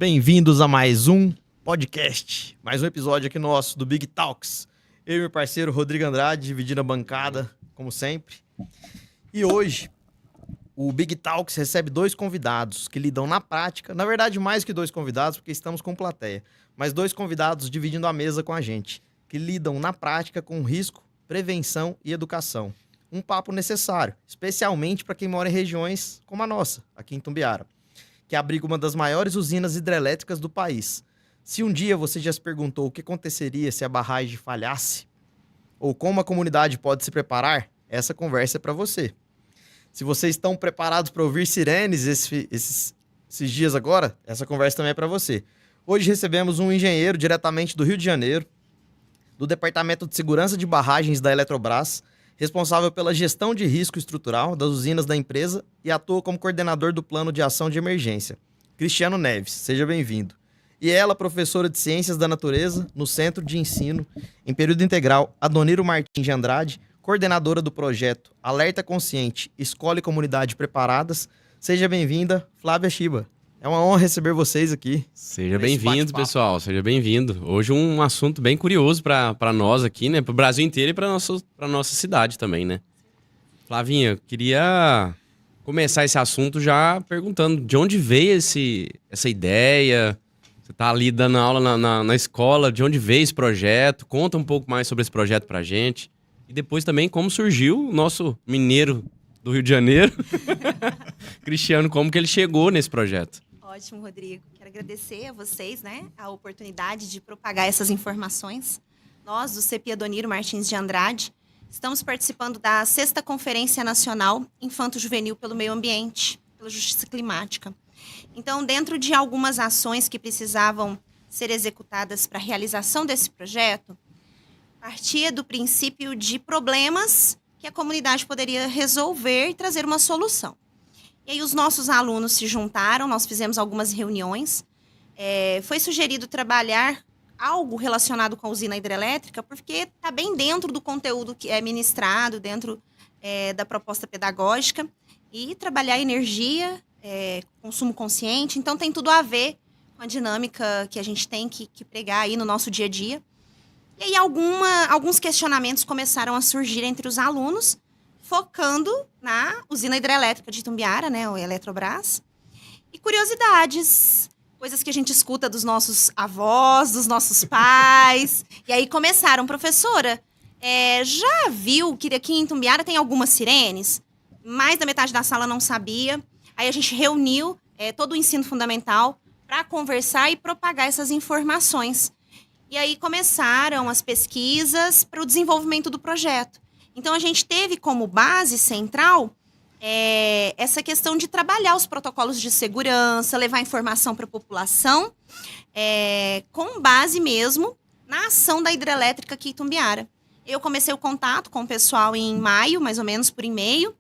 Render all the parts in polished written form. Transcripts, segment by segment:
Bem-vindos a mais um podcast, mais um episódio aqui nosso do Big Talks. Eu e meu parceiro Rodrigo Andrade, dividindo a bancada, como sempre. E hoje, o Big Talks recebe dois convidados que lidam na prática, na verdade mais que dois convidados, porque estamos com plateia, mas dois convidados dividindo a mesa com a gente, que lidam na prática com risco, prevenção e educação. Um papo necessário, especialmente para quem mora em regiões como a nossa, aqui em Itumbiara, que abriga uma das maiores usinas hidrelétricas do país. Se um dia você já se perguntou o que aconteceria se a barragem falhasse, ou como a comunidade pode se preparar, essa conversa é para você. Se vocês estão preparados para ouvir sirenes esses dias agora, essa conversa também é para você. Hoje recebemos um engenheiro diretamente do Rio de Janeiro, do Departamento de Segurança de Barragens da Eletrobras, responsável pela gestão de risco estrutural das usinas da empresa e atua como coordenador do Plano de Ação de Emergência. Cristiano Neves, seja bem-vindo. E ela, professora de Ciências da Natureza no Centro de Ensino, em período integral, Adoniro Martins de Andrade, coordenadora do projeto Alerta Consciente, Escola e Comunidade Preparadas. Seja bem-vinda, Flávia Shiba. É uma honra receber vocês aqui. Seja bem-vindo, pessoal. Seja bem-vindo. Hoje um assunto bem curioso para nós aqui, né? Para o Brasil inteiro e para nossa cidade também, né? Flavinha, queria começar esse assunto já perguntando de onde veio essa ideia. Você está ali dando aula na escola, de onde veio esse projeto? Conta um pouco mais sobre esse projeto para a gente. E depois também como surgiu o nosso mineiro do Rio de Janeiro, Cristiano, como que ele chegou nesse projeto. Ótimo, Rodrigo. Quero agradecer a vocês, né, a oportunidade de propagar essas informações. Nós, do CEPI Adoniro Martins de Andrade, estamos participando da 6ª Conferência Nacional Infanto-Juvenil pelo Meio Ambiente, pela Justiça Climática. Então, dentro de algumas ações que precisavam ser executadas para a realização desse projeto, partia do princípio de problemas que a comunidade poderia resolver e trazer uma solução. E aí os nossos alunos se juntaram, nós fizemos algumas reuniões. Foi sugerido trabalhar algo relacionado com a usina hidrelétrica, porque está bem dentro do conteúdo que é ministrado, dentro da proposta pedagógica, e trabalhar energia, consumo consciente, então tem tudo a ver com a dinâmica que a gente tem que pregar aí no nosso dia a dia. E aí alguns questionamentos começaram a surgir entre os alunos, focando na usina hidrelétrica de Itumbiara, né, o Eletrobras. E curiosidades, coisas que a gente escuta dos nossos avós, dos nossos pais. E aí começaram, professora, já viu que aqui em Itumbiara tem algumas sirenes? Mais da metade da sala não sabia. Aí a gente reuniu todo o ensino fundamental para conversar e propagar essas informações. E aí começaram as pesquisas para o desenvolvimento do projeto. Então, a gente teve como base central essa questão de trabalhar os protocolos de segurança, levar informação para a população, com base mesmo na ação da hidrelétrica aqui em Itumbiara. Eu comecei o contato com o pessoal em maio, mais ou menos, por e-mail.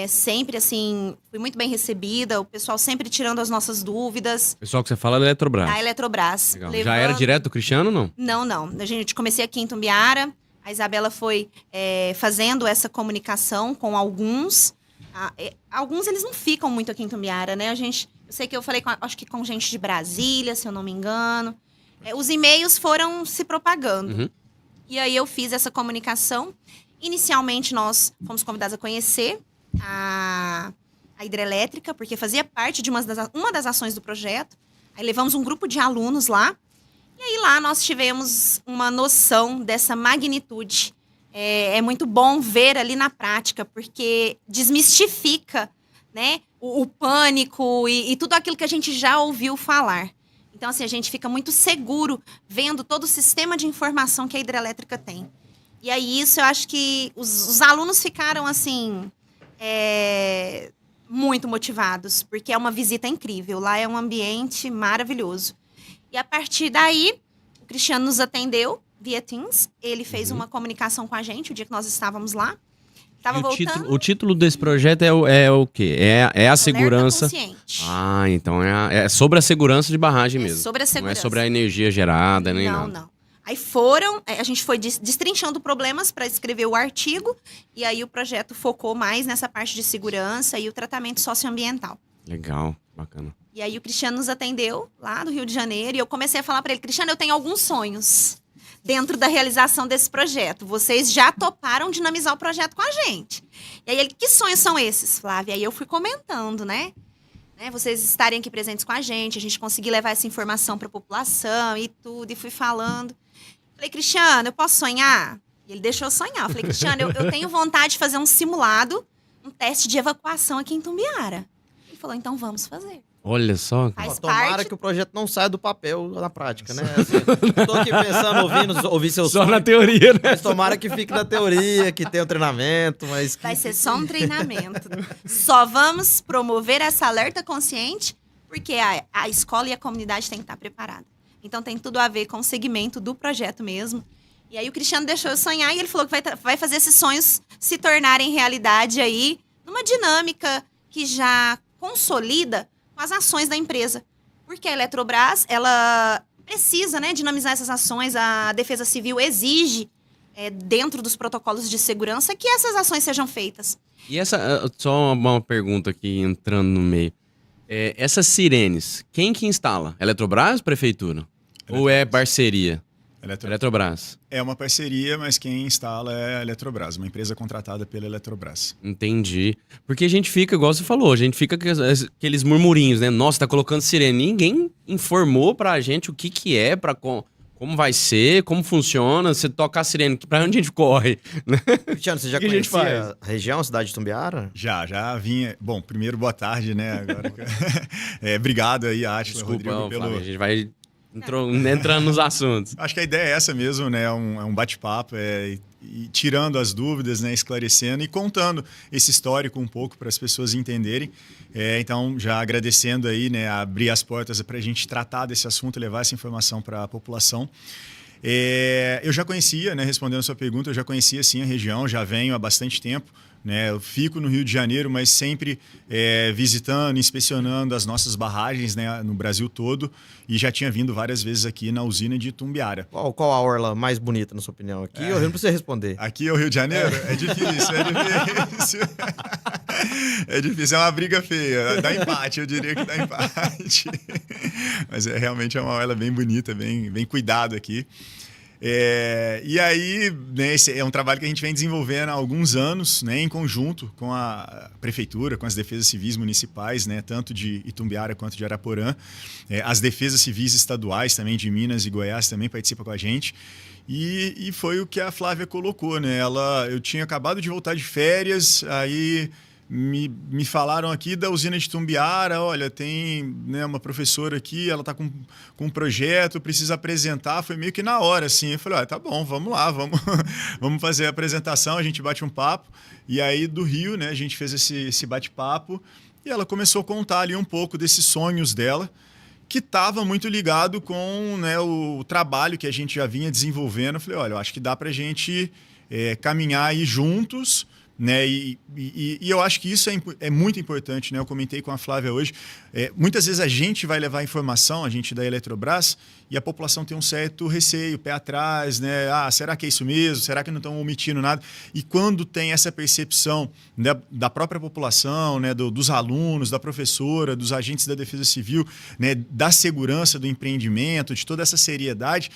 Sempre, assim, fui muito bem recebida, o pessoal sempre tirando as nossas dúvidas. Pessoal que você fala da Eletrobras. Da Eletrobras. Já era direto do Cristiano ou não? Não. A gente comecei aqui em Itumbiara. A Isabela foi fazendo essa comunicação com alguns. Alguns, eles não ficam muito aqui em Itumbiara, né? Eu sei que eu falei, acho que com gente de Brasília, se eu não me engano. Os e-mails foram se propagando. Uhum. E aí eu fiz essa comunicação. Inicialmente, nós fomos convidados a conhecer a hidrelétrica, porque fazia parte de uma das ações do projeto. Aí levamos um grupo de alunos lá. E aí lá nós tivemos uma noção dessa magnitude. É muito bom ver ali na prática, porque desmistifica, né, o pânico e tudo aquilo que a gente já ouviu falar. Então, assim, a gente fica muito seguro vendo todo o sistema de informação que a hidrelétrica tem. E aí isso eu acho que os alunos ficaram, assim, muito motivados, porque é uma visita incrível. Lá é um ambiente maravilhoso. E a partir daí, o Cristiano nos atendeu via Teams. Ele fez uma comunicação com a gente o dia que nós estávamos lá. O título desse projeto é o quê? É a segurança... Alerta Consciente. Ah, então é sobre a segurança de barragem mesmo. Sobre a segurança. Não é sobre a energia gerada, nem nada. Não. Aí a gente foi destrinchando problemas para escrever o artigo, e aí o projeto focou mais nessa parte de segurança e o tratamento socioambiental. Legal, bacana. E aí o Cristiano nos atendeu lá do Rio de Janeiro e eu comecei a falar para ele, Cristiano, eu tenho alguns sonhos dentro da realização desse projeto. Vocês já toparam dinamizar o projeto com a gente. E aí ele, que sonhos são esses, Flávia? E aí eu fui comentando, né? Vocês estarem aqui presentes com a gente conseguir levar essa informação para a população e tudo, e fui falando. Falei, Cristiano, eu posso sonhar? E ele deixou eu sonhar. Eu falei, Cristiano, eu tenho vontade de fazer um simulado, um teste de evacuação aqui em Tumbiara. Ele falou, então vamos fazer. Olha só. Faz Tomara parte... que o projeto não saia do papel na prática, né? Assim, tô aqui pensando, ouvir seus Só sonhos, na teoria, né? mas tomara que fique na teoria, que tenha o treinamento, mas... Vai ser só um treinamento. Só vamos promover essa alerta consciente, porque a escola e a comunidade têm que estar preparada. Então tem tudo a ver com o segmento do projeto mesmo. E aí o Cristiano deixou eu sonhar e ele falou que vai fazer esses sonhos se tornarem realidade aí, numa dinâmica que já consolida as ações da empresa. Porque a Eletrobras, ela precisa, né, dinamizar essas ações. A Defesa Civil exige, dentro dos protocolos de segurança, que essas ações sejam feitas. E só uma pergunta aqui, entrando no meio. Essas sirenes, quem que instala? Eletrobras, Prefeitura? Ou é parceria? Eletrobras. É uma parceria, mas quem instala é a Eletrobras, uma empresa contratada pela Eletrobras. Entendi. Porque a gente fica, igual você falou, a gente fica com aqueles murmurinhos, né? Nossa, tá colocando sirene. Ninguém informou pra gente o que é, como vai ser, como funciona. Você toca a sirene, pra onde a gente corre? Cristiano, você já O que a gente conhecia a região, a cidade de Tumbiara? Já vinha. Bom, primeiro, boa tarde, né? Agora, obrigado aí, Átila, Desculpa, Rodrigo, pelo... Flávio, a gente vai entrando nos assuntos. Acho que a ideia é essa mesmo, né? É um bate-papo, e tirando as dúvidas, né? Esclarecendo e contando esse histórico um pouco para as pessoas entenderem. Então, já agradecendo aí, né? Abrir as portas para a gente tratar desse assunto e levar essa informação para a população. Eu já conhecia, né? Respondendo a sua pergunta, eu já conhecia sim a região, já venho há bastante tempo. Né, eu fico no Rio de Janeiro, mas sempre visitando, inspecionando as nossas barragens, né, no Brasil todo, e já tinha vindo várias vezes aqui na usina de Tumbiara. Qual a orla mais bonita, na sua opinião? Aqui eu não preciso responder. Aqui é o Rio de Janeiro? É difícil, é difícil, é uma briga feia, dá empate, eu diria que dá empate. Mas realmente é uma orla bem bonita, bem cuidado aqui. E aí, né, esse é um trabalho que a gente vem desenvolvendo há alguns anos, né, em conjunto com a prefeitura, com as defesas civis municipais, né, tanto de Itumbiara quanto de Araporã. As defesas civis estaduais também de Minas e Goiás também participam com a gente. E foi o que a Flávia colocou, né? Eu tinha acabado de voltar de férias, aí me falaram aqui da usina de Tumbiara, olha, tem, né, uma professora aqui, ela está com um projeto, precisa apresentar, foi meio que na hora, assim, eu falei, tá bom, vamos lá, vamos fazer a apresentação, a gente bate um papo, e aí do Rio, né, a gente fez esse bate-papo, e ela começou a contar ali um pouco desses sonhos dela, que estava muito ligado com, né, o trabalho que a gente já vinha desenvolvendo. Eu falei, olha, eu acho que dá para a gente caminhar aí juntos, né? E eu acho que isso é muito importante, né? Eu comentei com a Flávia hoje. Muitas vezes a gente vai levar informação, a gente da Eletrobras, e a população tem um certo receio, pé atrás, né? Será que é isso mesmo? Será que não estão omitindo nada? E quando tem essa percepção, né, da própria população, né, dos alunos, da professora, dos agentes da Defesa Civil, né, da segurança do empreendimento, de toda essa seriedade,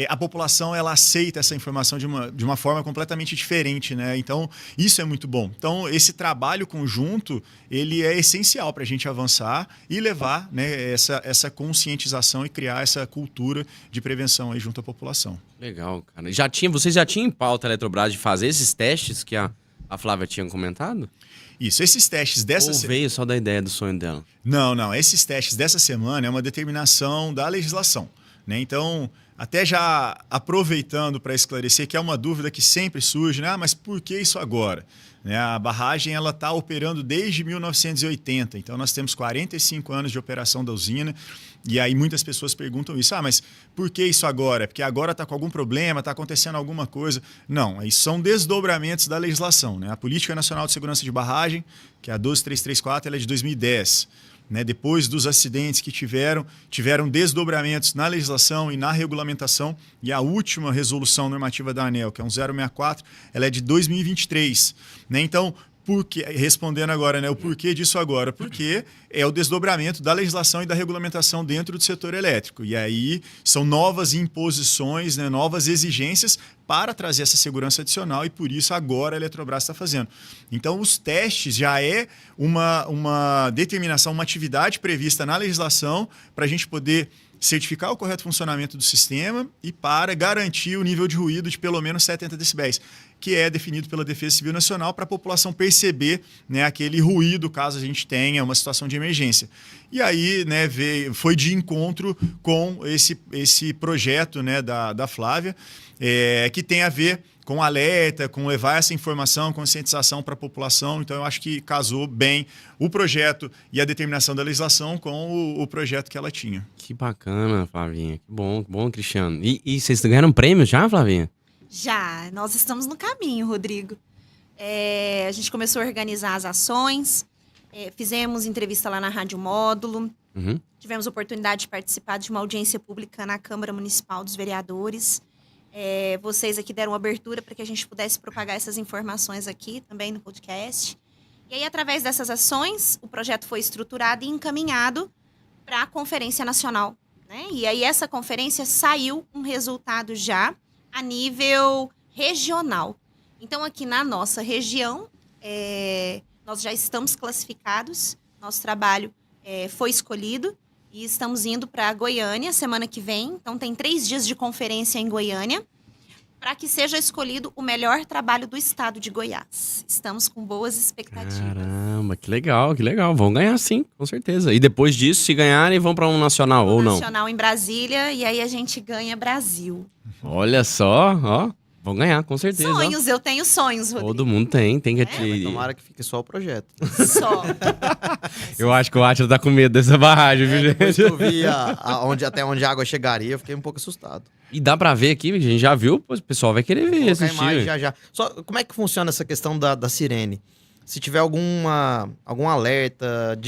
a população ela aceita essa informação de uma forma completamente diferente, né? Então, isso é muito bom. Então, esse trabalho conjunto, ele é essencial para a gente avançar e levar, né, essa conscientização e criar essa cultura de prevenção aí junto à população. Legal, cara. Vocês já tinham em pauta a Eletrobras de fazer esses testes que a Flávia tinha comentado? Isso, esses testes dessa semana... Ou veio só da ideia do sonho dela? Não. Esses testes dessa semana é uma determinação da legislação, né? Então, até já aproveitando para esclarecer, que é uma dúvida que sempre surge, né? Mas por que isso agora? Né? A barragem está operando desde 1980, então nós temos 45 anos de operação da usina, e aí muitas pessoas perguntam isso, mas por que isso agora? Porque agora está com algum problema, está acontecendo alguma coisa? Não, isso são desdobramentos da legislação, né? A Política Nacional de Segurança de Barragem, que é a 12334, ela é de 2010. Né, depois dos acidentes que tiveram desdobramentos na legislação e na regulamentação, e a última resolução normativa da ANEEL, que é um 064, ela é de 2023. Né? Então, respondendo agora, né, o porquê disso agora? Porque é o desdobramento da legislação e da regulamentação dentro do setor elétrico. E aí são novas imposições, né, novas exigências para trazer essa segurança adicional e por isso agora a Eletrobras está fazendo. Então, os testes já é uma determinação, uma atividade prevista na legislação para a gente poder certificar o correto funcionamento do sistema e para garantir o nível de ruído de pelo menos 70 decibéis, que é definido pela Defesa Civil Nacional para a população perceber, né, aquele ruído caso a gente tenha uma situação de emergência. E aí, né, foi de encontro com esse projeto, né, da Flávia, que tem a ver com alerta, com levar essa informação, conscientização para a população. Então, eu acho que casou bem o projeto e a determinação da legislação com o projeto que ela tinha. Que bacana, Flavinha. Que bom, Cristiano. E vocês ganharam prêmio já, Flavinha? Já, nós estamos no caminho, Rodrigo. A gente começou a organizar as ações, fizemos entrevista lá na Rádio Módulo, tivemos a oportunidade de participar de uma audiência pública na Câmara Municipal dos Vereadores. Vocês aqui deram abertura para que a gente pudesse propagar essas informações aqui também no podcast. E aí, através dessas ações, o projeto foi estruturado e encaminhado para a Conferência Nacional, né? E aí, essa conferência saiu um resultado já a nível regional. Então, aqui na nossa região, nós já estamos classificados, nosso trabalho foi escolhido e estamos indo para Goiânia semana que vem. Então, tem 3 dias de conferência em Goiânia para que seja escolhido o melhor trabalho do estado de Goiás. Estamos com boas expectativas. Caramba, que legal. Vão ganhar sim, com certeza. E depois disso, se ganharem, vão para um nacional ou não? Nacional em Brasília e aí a gente ganha Brasil. Olha só, ó. Vão ganhar, com certeza. Sonhos, eu tenho sonhos, Rodrigo. Todo mundo tem que... Mas tomara que fique só o projeto. Só. Eu acho que o Átila tá com medo dessa barragem, viu, gente? Depois que eu vi até onde a água chegaria, eu fiquei um pouco assustado. E dá pra ver aqui, a gente já viu, o pessoal vai querer ver esse imagem já. Só, como é que funciona essa questão da sirene? Se tiver algum alerta,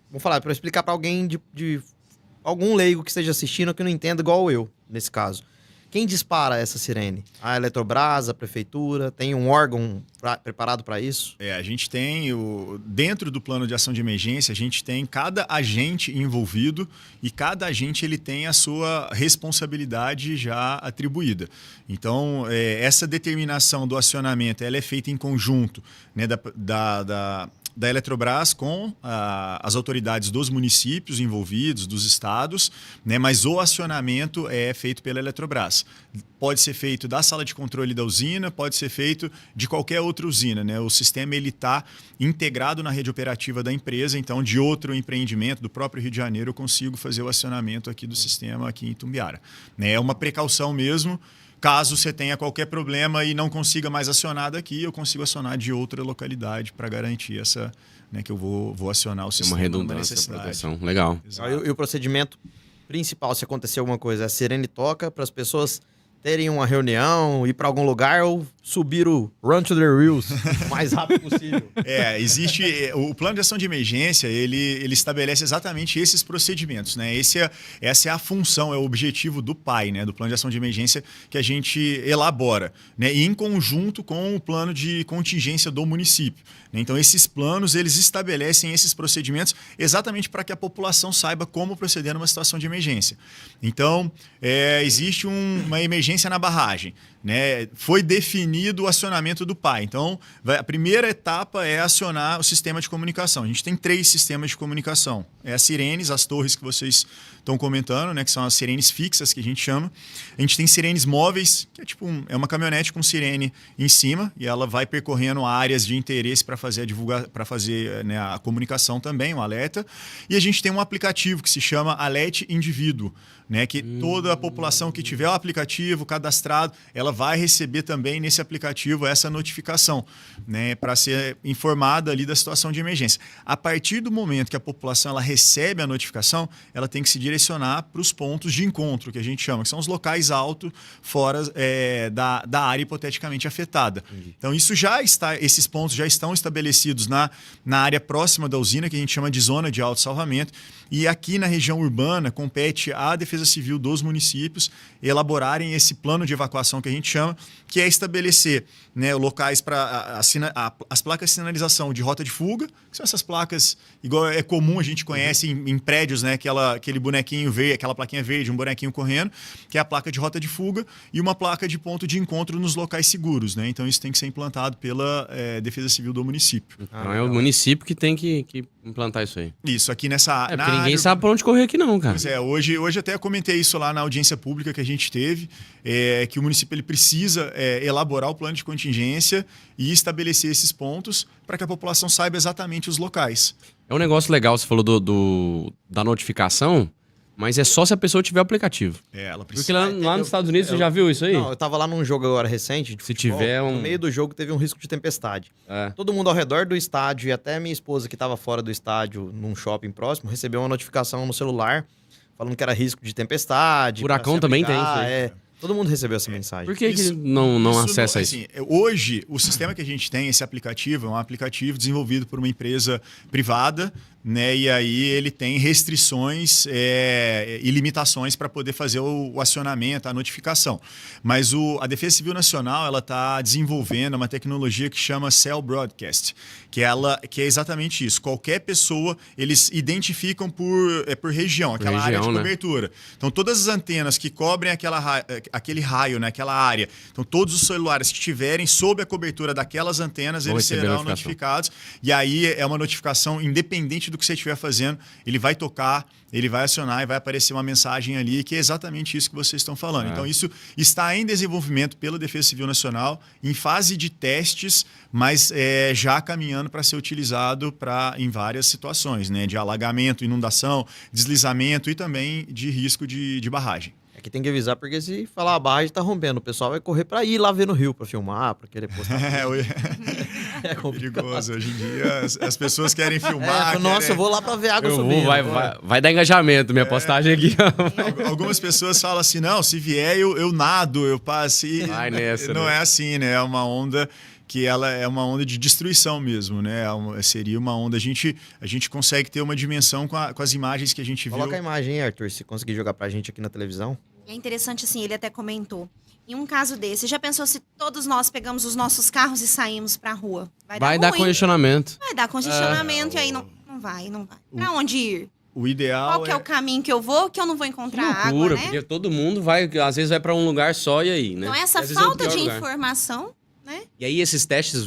vamos falar, para explicar para alguém de algum leigo que esteja assistindo que não entenda igual eu, nesse caso. Quem dispara essa sirene? A Eletrobras, a prefeitura? Tem um órgão preparado para isso? A gente tem, dentro do plano de ação de emergência, a gente tem cada agente envolvido e cada agente ele tem a sua responsabilidade já atribuída. Então, essa determinação do acionamento ela é feita em conjunto, né, da Eletrobras com as autoridades dos municípios envolvidos, dos estados, né, mas o acionamento é feito pela Eletrobras. Pode ser feito da sala de controle da usina, pode ser feito de qualquer outra usina, né? O sistema está integrado na rede operativa da empresa, então de outro empreendimento do próprio Rio de Janeiro eu consigo fazer o acionamento aqui do sistema aqui em Itumbiara. Né? É uma precaução mesmo. Caso você tenha qualquer problema e não consiga mais acionar daqui, eu consigo acionar de outra localidade para garantir essa, né, que eu vou acionar o sistema. Uma redundância, proteção. Legal. E o procedimento principal, se acontecer alguma coisa, a sirene toca para as pessoas terem uma reunião, ir para algum lugar ou subir o Run to the Reels o mais rápido possível. Existe o plano de ação de emergência, ele estabelece exatamente esses procedimentos, né? Essa é a função, é o objetivo do PAI, né? Do plano de ação de emergência que a gente elabora, né? E em conjunto com o plano de contingência do município. Né? Então, esses planos, eles estabelecem esses procedimentos exatamente para que a população saiba como proceder numa situação de emergência. Então, existe uma emergência na barragem. Né? Foi definido o acionamento do PAI. Então, a primeira etapa é acionar o sistema de comunicação. A gente tem 3 sistemas de comunicação. As sirenes, as torres que vocês estão comentando, né? Que são as sirenes fixas que a gente chama. A gente tem sirenes móveis, que é uma caminhonete com sirene em cima e ela vai percorrendo áreas de interesse para fazer né, a comunicação também, um alerta. E a gente tem um aplicativo que se chama Alert Indivíduo, né? Que toda a população que tiver o aplicativo cadastrado, ela vai receber também nesse aplicativo essa notificação, né, para ser informada ali da situação de emergência. A partir do momento que a população ela recebe a notificação, ela tem que se direcionar para os pontos de encontro, que a gente chama, que são os locais altos fora da área hipoteticamente afetada. Então, esses pontos já estão estabelecidos na área próxima da usina, que a gente chama de zona de autossalvamento. E aqui na região urbana, compete à Defesa Civil dos municípios elaborarem esse plano de evacuação que a gente chama, que é estabelecer, né, locais para as placas de sinalização de rota de fuga, que são essas placas, igual é comum, a gente conhece em prédios, né, aquele bonequinho verde, aquela plaquinha verde, um bonequinho correndo, que é a placa de rota de fuga, e uma placa de ponto de encontro nos locais seguros, né? Então isso tem que ser implantado pela Defesa Civil do município. Então é o município que tem que implantar isso aí. Isso, aqui nessa Porque ninguém sabe por onde correr aqui não, cara. Pois é, hoje até comentei isso lá na audiência pública que a gente teve, que o município ele precisa elaborar o plano de contingência e estabelecer esses pontos para que a população saiba exatamente os locais. É um negócio legal, você falou da notificação, mas é só se a pessoa tiver o aplicativo. Ela Porque precisa. lá nos Estados Unidos, você já viu isso aí? Não, eu tava lá num jogo agora recente de Se futebol, tiver um- no meio do jogo teve um risco de tempestade. É. Todo mundo ao redor do estádio e até minha esposa que estava fora do estádio num shopping próximo recebeu uma notificação no celular falando que era risco de tempestade. Furacão pra se também tem abrigar, isso aí. Todo mundo recebeu essa mensagem. Por que Isso- não acessa isso? Assim, hoje, o sistema que a gente tem, esse aplicativo, é um aplicativo desenvolvido por uma empresa privada, né? E aí ele tem restrições e limitações para poder fazer o acionamento, a notificação. Mas a Defesa Civil Nacional ela está desenvolvendo uma tecnologia que chama Cell Broadcast, que é exatamente isso. Qualquer pessoa, eles identificam por região, aquela área de região, né? cobertura. Então, todas as antenas que cobrem aquele raio, né, aquela área, então todos os celulares que estiverem sob a cobertura daquelas antenas, Vão eles receber serão notificação. notificados. E aí é uma notificação independente do que você estiver fazendo, ele vai tocar, ele vai acionar e vai aparecer uma mensagem ali que é exatamente isso que vocês estão falando. Então, isso está em desenvolvimento pela Defesa Civil Nacional, em fase de testes, mas já caminhando para ser utilizado em várias situações, né? De alagamento, inundação, deslizamento e também de risco de barragem. É que tem que avisar, porque se falar a barragem tá rompendo, o pessoal vai correr pra ir lá ver no Rio pra filmar, pra querer postar. É complicado. Perigoso. Hoje em dia as pessoas querem filmar. Nossa, eu vou lá pra ver água Eu subindo. vou, vai dar engajamento, minha postagem aqui. Algumas pessoas falam assim, não, se vier eu nado, eu passo. E Vai nessa, não né? é assim, né? É uma onda que ela é uma onda de destruição mesmo, né? Seria uma onda, a gente consegue ter uma dimensão com as imagens que a gente viu. Coloca a imagem aí, Arthur, se conseguir jogar pra gente aqui na televisão. É interessante, assim, ele até comentou. Em um caso desse, já pensou se todos nós pegamos os nossos carros e saímos pra rua? Vai dar ruim. congestionamento. Vai dar congestionamento e aí não vai. Pra onde ir? O ideal Qual que é o caminho que eu vou que eu não vou Que encontrar loucura, água, né? porque todo mundo vai, às vezes vai pra um lugar só e aí, né? Então, essa Às vezes é o falta pior de lugar. informação, né? E aí esses testes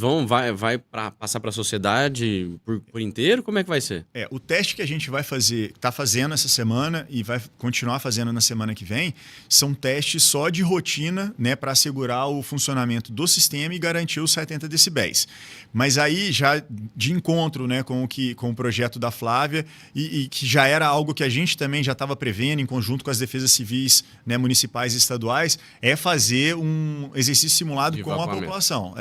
vai passar pra sociedade por inteiro? Como é que vai ser? o teste que a gente vai fazer, está fazendo essa semana e vai continuar fazendo na semana que vem, são testes só de rotina, né, para assegurar o funcionamento do sistema e garantir os 70 decibéis. Mas aí já de encontro, né, com o projeto da Flávia e que já era algo que a gente também já estava prevendo em conjunto com as defesas civis, né, municipais e estaduais, é fazer um exercício simulado De com a evacuamento. população.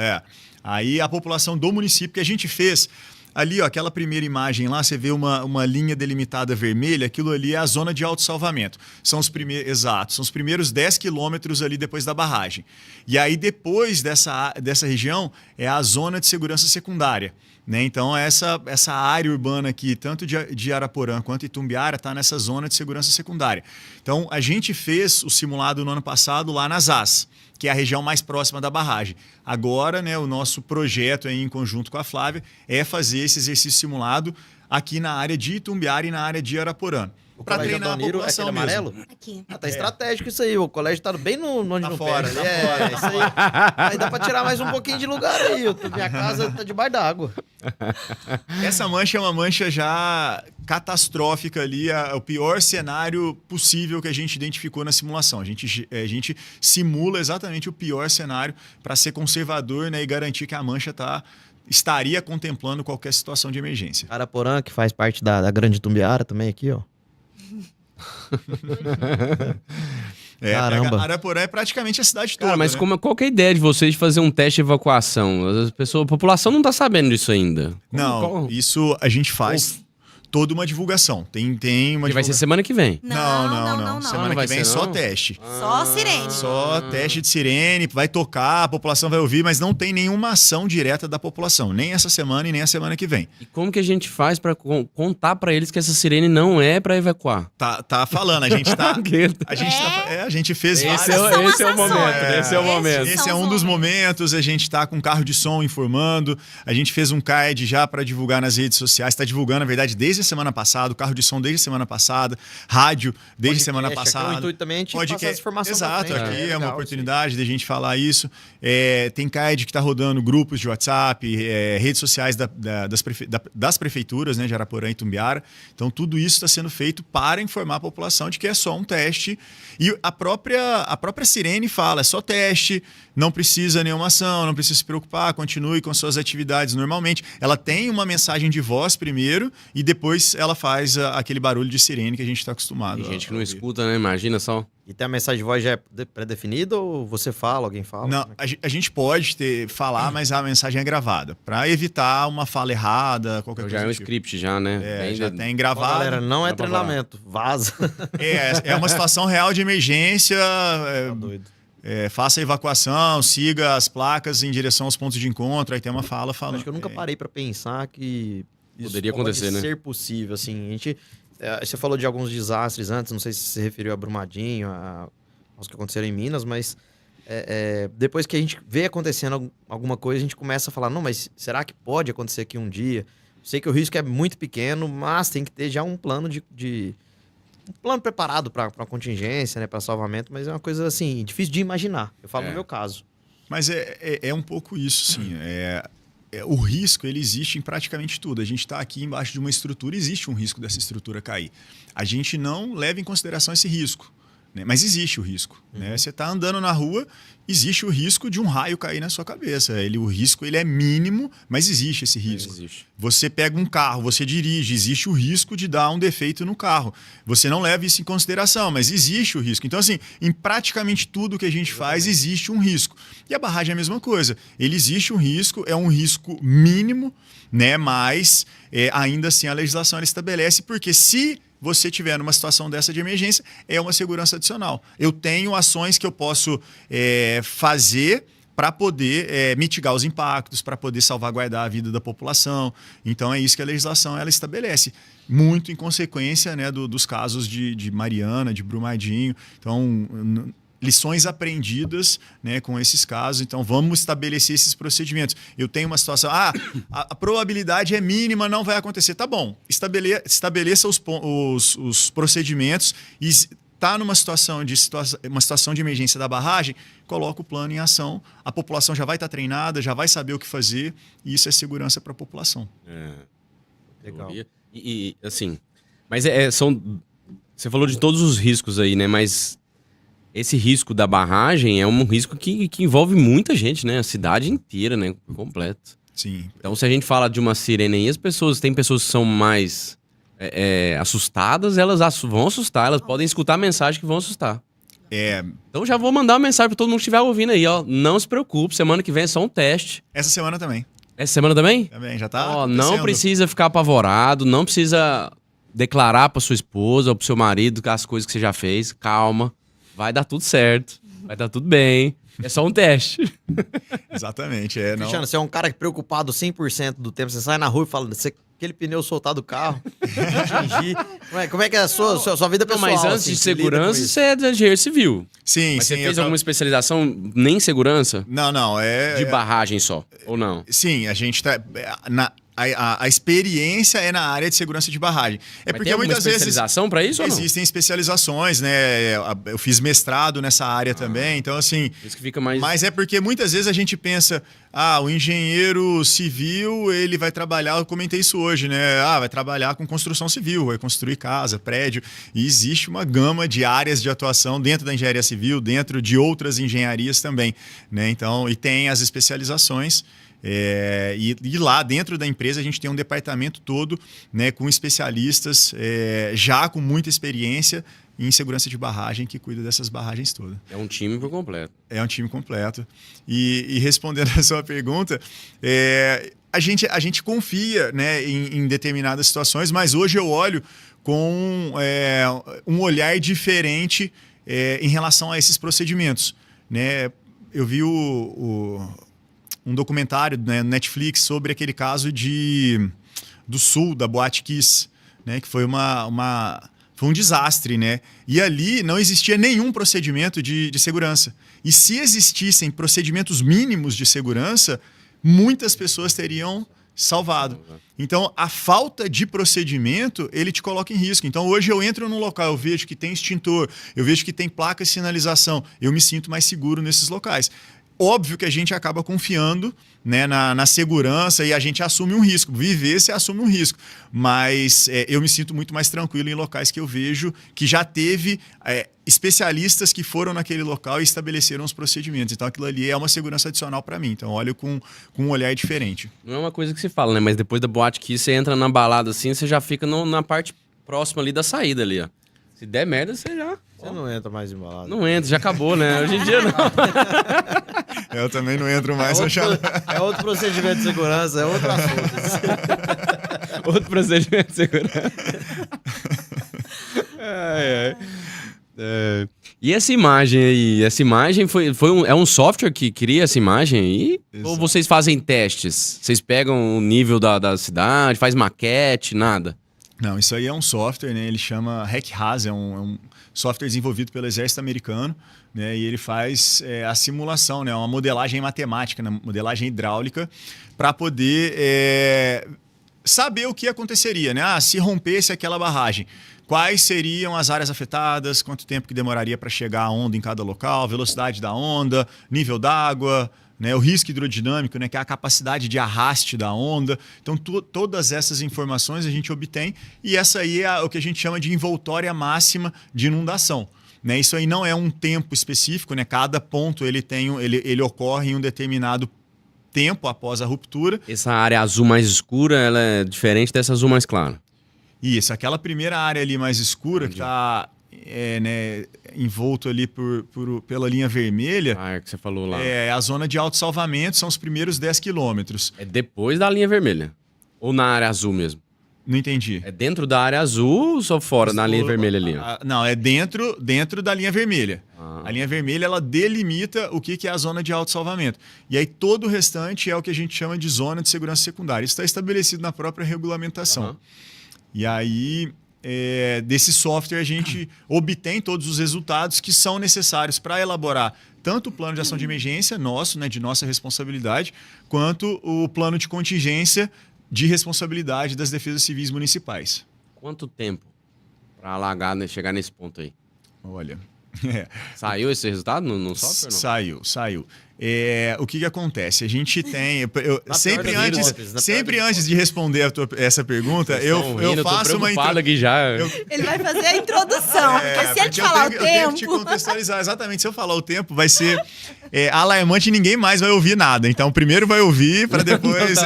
Aí a população do município que a gente fez. Ali, ó, aquela primeira imagem lá, você vê uma linha delimitada vermelha, aquilo ali é a zona de autossalvamento. São os primeiros 10 quilômetros ali depois da barragem. E aí, depois dessa região, é a zona de segurança secundária. Né? Então, essa área urbana aqui, tanto de Araporã quanto Itumbiara, está nessa zona de segurança secundária. Então, a gente fez o simulado no ano passado lá nas AS, que é a região mais próxima da barragem. Agora, né, o nosso projeto aí, em conjunto com a Flávia, é fazer esse exercício simulado aqui na área de Itumbiara e na área de Araporã. Para Colégio treinar a Adoniro, população aquele mesmo. amarelo? Aqui. Tá estratégico isso aí, o colégio tá bem onde Tá não fora, pega. tá fora. Isso aí. Aí dá pra tirar mais um pouquinho de lugar aí. Minha casa tá debaixo d'água. Essa mancha é uma mancha já catastrófica ali, o pior cenário possível que a gente identificou na simulação. A gente simula exatamente o pior cenário para ser conservador, né, e garantir que a mancha estaria contemplando qualquer situação de emergência. Araporã, que faz parte da Grande Itumbiara também aqui, ó. Caramba. Araporã é praticamente a cidade toda. Cara, mas né? qual que é a ideia de vocês de fazer um teste de evacuação? A população não tá sabendo disso ainda. Não, isso a gente faz toda uma divulgação. Tem uma Que vai ser divulgação. semana que vem. Não. Semana Não vai que vem ser, só não? teste. Só sirene. Só teste de sirene, vai tocar, a população vai ouvir, mas não tem nenhuma ação direta da população, nem essa semana e nem a semana que vem. E como que a gente faz pra contar pra eles que essa sirene não é pra evacuar? Tá falando, a gente tá. A gente fez Esse várias. é o momento, ações. esse é o momento. Esse São é os um dos momentos. momentos, a gente tá com carro de som informando, a gente fez um CAED já para divulgar nas redes sociais, está divulgando, na verdade, desde a semana passada, o carro de som desde a semana passada, rádio desde a semana Podcast, passada. aqui o intuito também é a gente passar essa informação pra Exato, frente, aqui né? é uma Legal, oportunidade de a gente falar isso. Tem CAED que está rodando grupos de WhatsApp, redes sociais das prefeituras, né, de Araporã e Itumbiara. Então, tudo isso está sendo feito para informar a população de que é só um teste. E a própria Sirene fala, é só teste, não precisa nenhuma ação, não precisa se preocupar, continue com suas atividades normalmente. Ela tem uma mensagem de voz primeiro e depois ela faz aquele barulho de sirene que a gente está acostumado. Tem gente que a não ouvir. escuta, né? Imagina só. E tem a mensagem de voz já é pré-definida ou você fala, alguém fala? Não, a gente pode falar, mas a mensagem é gravada, para evitar uma fala errada, qualquer Já coisa é um do tipo. script já, né? Bem Já de- tem Ó, gravado. galera, não é Dá pra falar. treinamento, vaza. É uma situação real de emergência. Tá doido. Faça a evacuação, siga as placas em direção aos pontos de encontro. Aí tem uma fala falando. Acho que eu nunca parei pra pensar que isso Poderia pode acontecer, né? ser possível, assim. A gente, você falou de alguns desastres antes, não sei se você referiu a Brumadinho, aos que aconteceram em Minas, mas depois que a gente vê acontecendo alguma coisa, a gente começa a falar, não, mas será que pode acontecer aqui um dia? Sei que o risco é muito pequeno, mas tem que ter já um plano um plano preparado para contingência, né, para salvamento, mas é uma coisa assim difícil de imaginar. Eu falo no meu caso. Mas é um pouco isso, sim. O risco, ele existe em praticamente tudo. A gente está aqui embaixo de uma estrutura, existe um risco dessa estrutura cair. A gente não leva em consideração esse risco, né? Mas existe o risco. Né? Você está andando na rua, existe o risco de um raio cair na sua cabeça. O risco ele é mínimo, mas existe esse risco. Existe. Você pega um carro, você dirige, existe o risco de dar um defeito no carro. Você não leva isso em consideração, mas existe o risco. Então, assim, em praticamente tudo que a gente faz, existe um risco. E a barragem é a mesma coisa. Ele existe um risco, é um risco mínimo, né? Mas ainda assim a legislação ela estabelece, porque se você tiver numa situação dessa de emergência, é uma segurança adicional. Eu tenho ações que eu posso fazer para poder mitigar os impactos, para poder salvaguardar a vida da população. Então, é isso que a legislação ela estabelece. Muito em consequência, né, dos casos de Mariana, de Brumadinho. Então, lições aprendidas, né, com esses casos. Então, vamos estabelecer esses procedimentos. Eu tenho uma situação... a probabilidade é mínima, não vai acontecer. Tá bom, estabeleça os procedimentos e... está numa situação de emergência da barragem, coloca o plano em ação, a população já vai estar treinada, já vai saber o que fazer, e isso é segurança para a população. Legal. E assim, mas você falou de todos os riscos aí, né? Mas esse risco da barragem é um risco que envolve muita gente, né? A cidade inteira, né? Por completo. Sim. Então, se a gente fala de uma sirene aí, tem pessoas que são mais assustadas, elas vão assustar, elas podem escutar a mensagem que vão assustar. Então já vou mandar uma mensagem para todo mundo que estiver ouvindo aí, ó. Não se preocupe, semana que vem é só um teste. Essa semana também. Essa semana também? Também, já tá Ó, não acontecendo. precisa ficar apavorado, não precisa declarar para sua esposa ou pro seu marido as coisas que você já fez. Calma, vai dar tudo certo, vai dar tudo bem. É só um teste. Exatamente. Não... Cristiano, você é um cara preocupado 100% do tempo. Você sai na rua e fala, aquele pneu soltar do carro, atingir. Como é que é a sua vida Não, pessoal? mas antes assim, de que lida com segurança, isso? você é de engenheiro civil. Sim, Mas sim. você fez alguma especialização nem em segurança? Não, De barragem só, ou não? Sim, a gente tá... A experiência é na área de segurança de barragem. Mas tem alguma especialização para isso ou não? Existem especializações, né? Eu fiz mestrado nessa área também, então assim... Isso que fica mais... Mas é porque muitas vezes a gente pensa, o engenheiro civil, ele vai trabalhar, eu comentei isso hoje, né? Vai trabalhar com construção civil, vai construir casa, prédio, e existe uma gama de áreas de atuação dentro da engenharia civil, dentro de outras engenharias também, né? Então, e tem as especializações. E lá dentro da empresa a gente tem um departamento todo, né, com especialistas já com muita experiência em segurança de barragem que cuida dessas barragens todas. É um time por completo. É um time completo. E respondendo a sua pergunta, a gente confia, né, em determinadas situações, mas hoje eu olho com um olhar diferente em relação a esses procedimentos, né? Eu vi um documentário, né, no Netflix sobre aquele caso do Sul, da Boate Kiss, né, que foi foi um desastre, né? E ali não existia nenhum procedimento de segurança. E se existissem procedimentos mínimos de segurança, muitas pessoas teriam salvado. Então, a falta de procedimento, ele te coloca em risco. Então, hoje eu entro num local, eu vejo que tem extintor, eu vejo que tem placa de sinalização, eu me sinto mais seguro nesses locais. Óbvio que a gente acaba confiando, né, na segurança e a gente assume um risco. Viver, você assume um risco. Mas eu me sinto muito mais tranquilo em locais que eu vejo que já teve especialistas que foram naquele local e estabeleceram os procedimentos. Então, aquilo ali é uma segurança adicional para mim. Então, eu olho com um olhar diferente. Não é uma coisa que se fala, né? Mas depois da boate que você entra na balada assim, você já fica na parte próxima ali da saída ali, ó. Se der merda, você já... Você não entra mais em balada. Não entra, já acabou, né? Hoje em dia não. Eu também não entro mais. É outro procedimento de segurança, é outro assunto. Outro procedimento de segurança. E essa imagem aí? Essa imagem é um software que cria essa imagem aí? Exato. Ou vocês fazem testes? Vocês pegam o nível da cidade, faz maquete, nada? Não, isso aí é um software, né? Ele chama HackRAS, é um software desenvolvido pelo Exército Americano, né? E ele faz a simulação, né? Uma modelagem matemática, né? Modelagem hidráulica, para poder saber o que aconteceria, né? Se rompesse aquela barragem, quais seriam as áreas afetadas, quanto tempo que demoraria para chegar a onda em cada local, velocidade da onda, nível d'água, né, o risco hidrodinâmico, né, que é a capacidade de arraste da onda. Então, todas essas informações a gente obtém e essa aí é o que a gente chama de envoltória máxima de inundação. Né? Isso aí não é um tempo específico, né? Cada ponto ele ocorre em um determinado tempo após a ruptura. Essa área azul mais escura, ela é diferente dessa azul mais clara? Isso, aquela primeira área ali mais escura que está né, envolto ali pela linha vermelha. É que você falou lá. É a zona de autossalvamento, são os primeiros 10 quilômetros. É depois da linha vermelha? Ou na área azul mesmo? Não entendi. É dentro da área azul ou só fora, na linha vermelha ali? Não, é dentro da linha vermelha. A linha vermelha, ela delimita o que é a zona de autossalvamento. E aí todo o restante é o que a gente chama de zona de segurança secundária. Isso está estabelecido na própria regulamentação. Uhum. E aí, desse software, a gente obtém todos os resultados que são necessários para elaborar tanto o plano de ação de emergência nosso, né, de nossa responsabilidade, quanto o plano de contingência de responsabilidade das defesas civis municipais. Quanto tempo para alagar, né, chegar nesse ponto aí? Olha... Saiu esse resultado no software? Não? Saiu. O que acontece? A gente tem... sempre antes de responder essa pergunta, eu faço uma... Aqui já. Ele vai fazer a introdução, porque se ele te falar o tempo... Eu tenho que te contextualizar. Exatamente, se eu falar o tempo, vai ser alarmante e ninguém mais vai ouvir nada. Então, primeiro vai ouvir, para depois...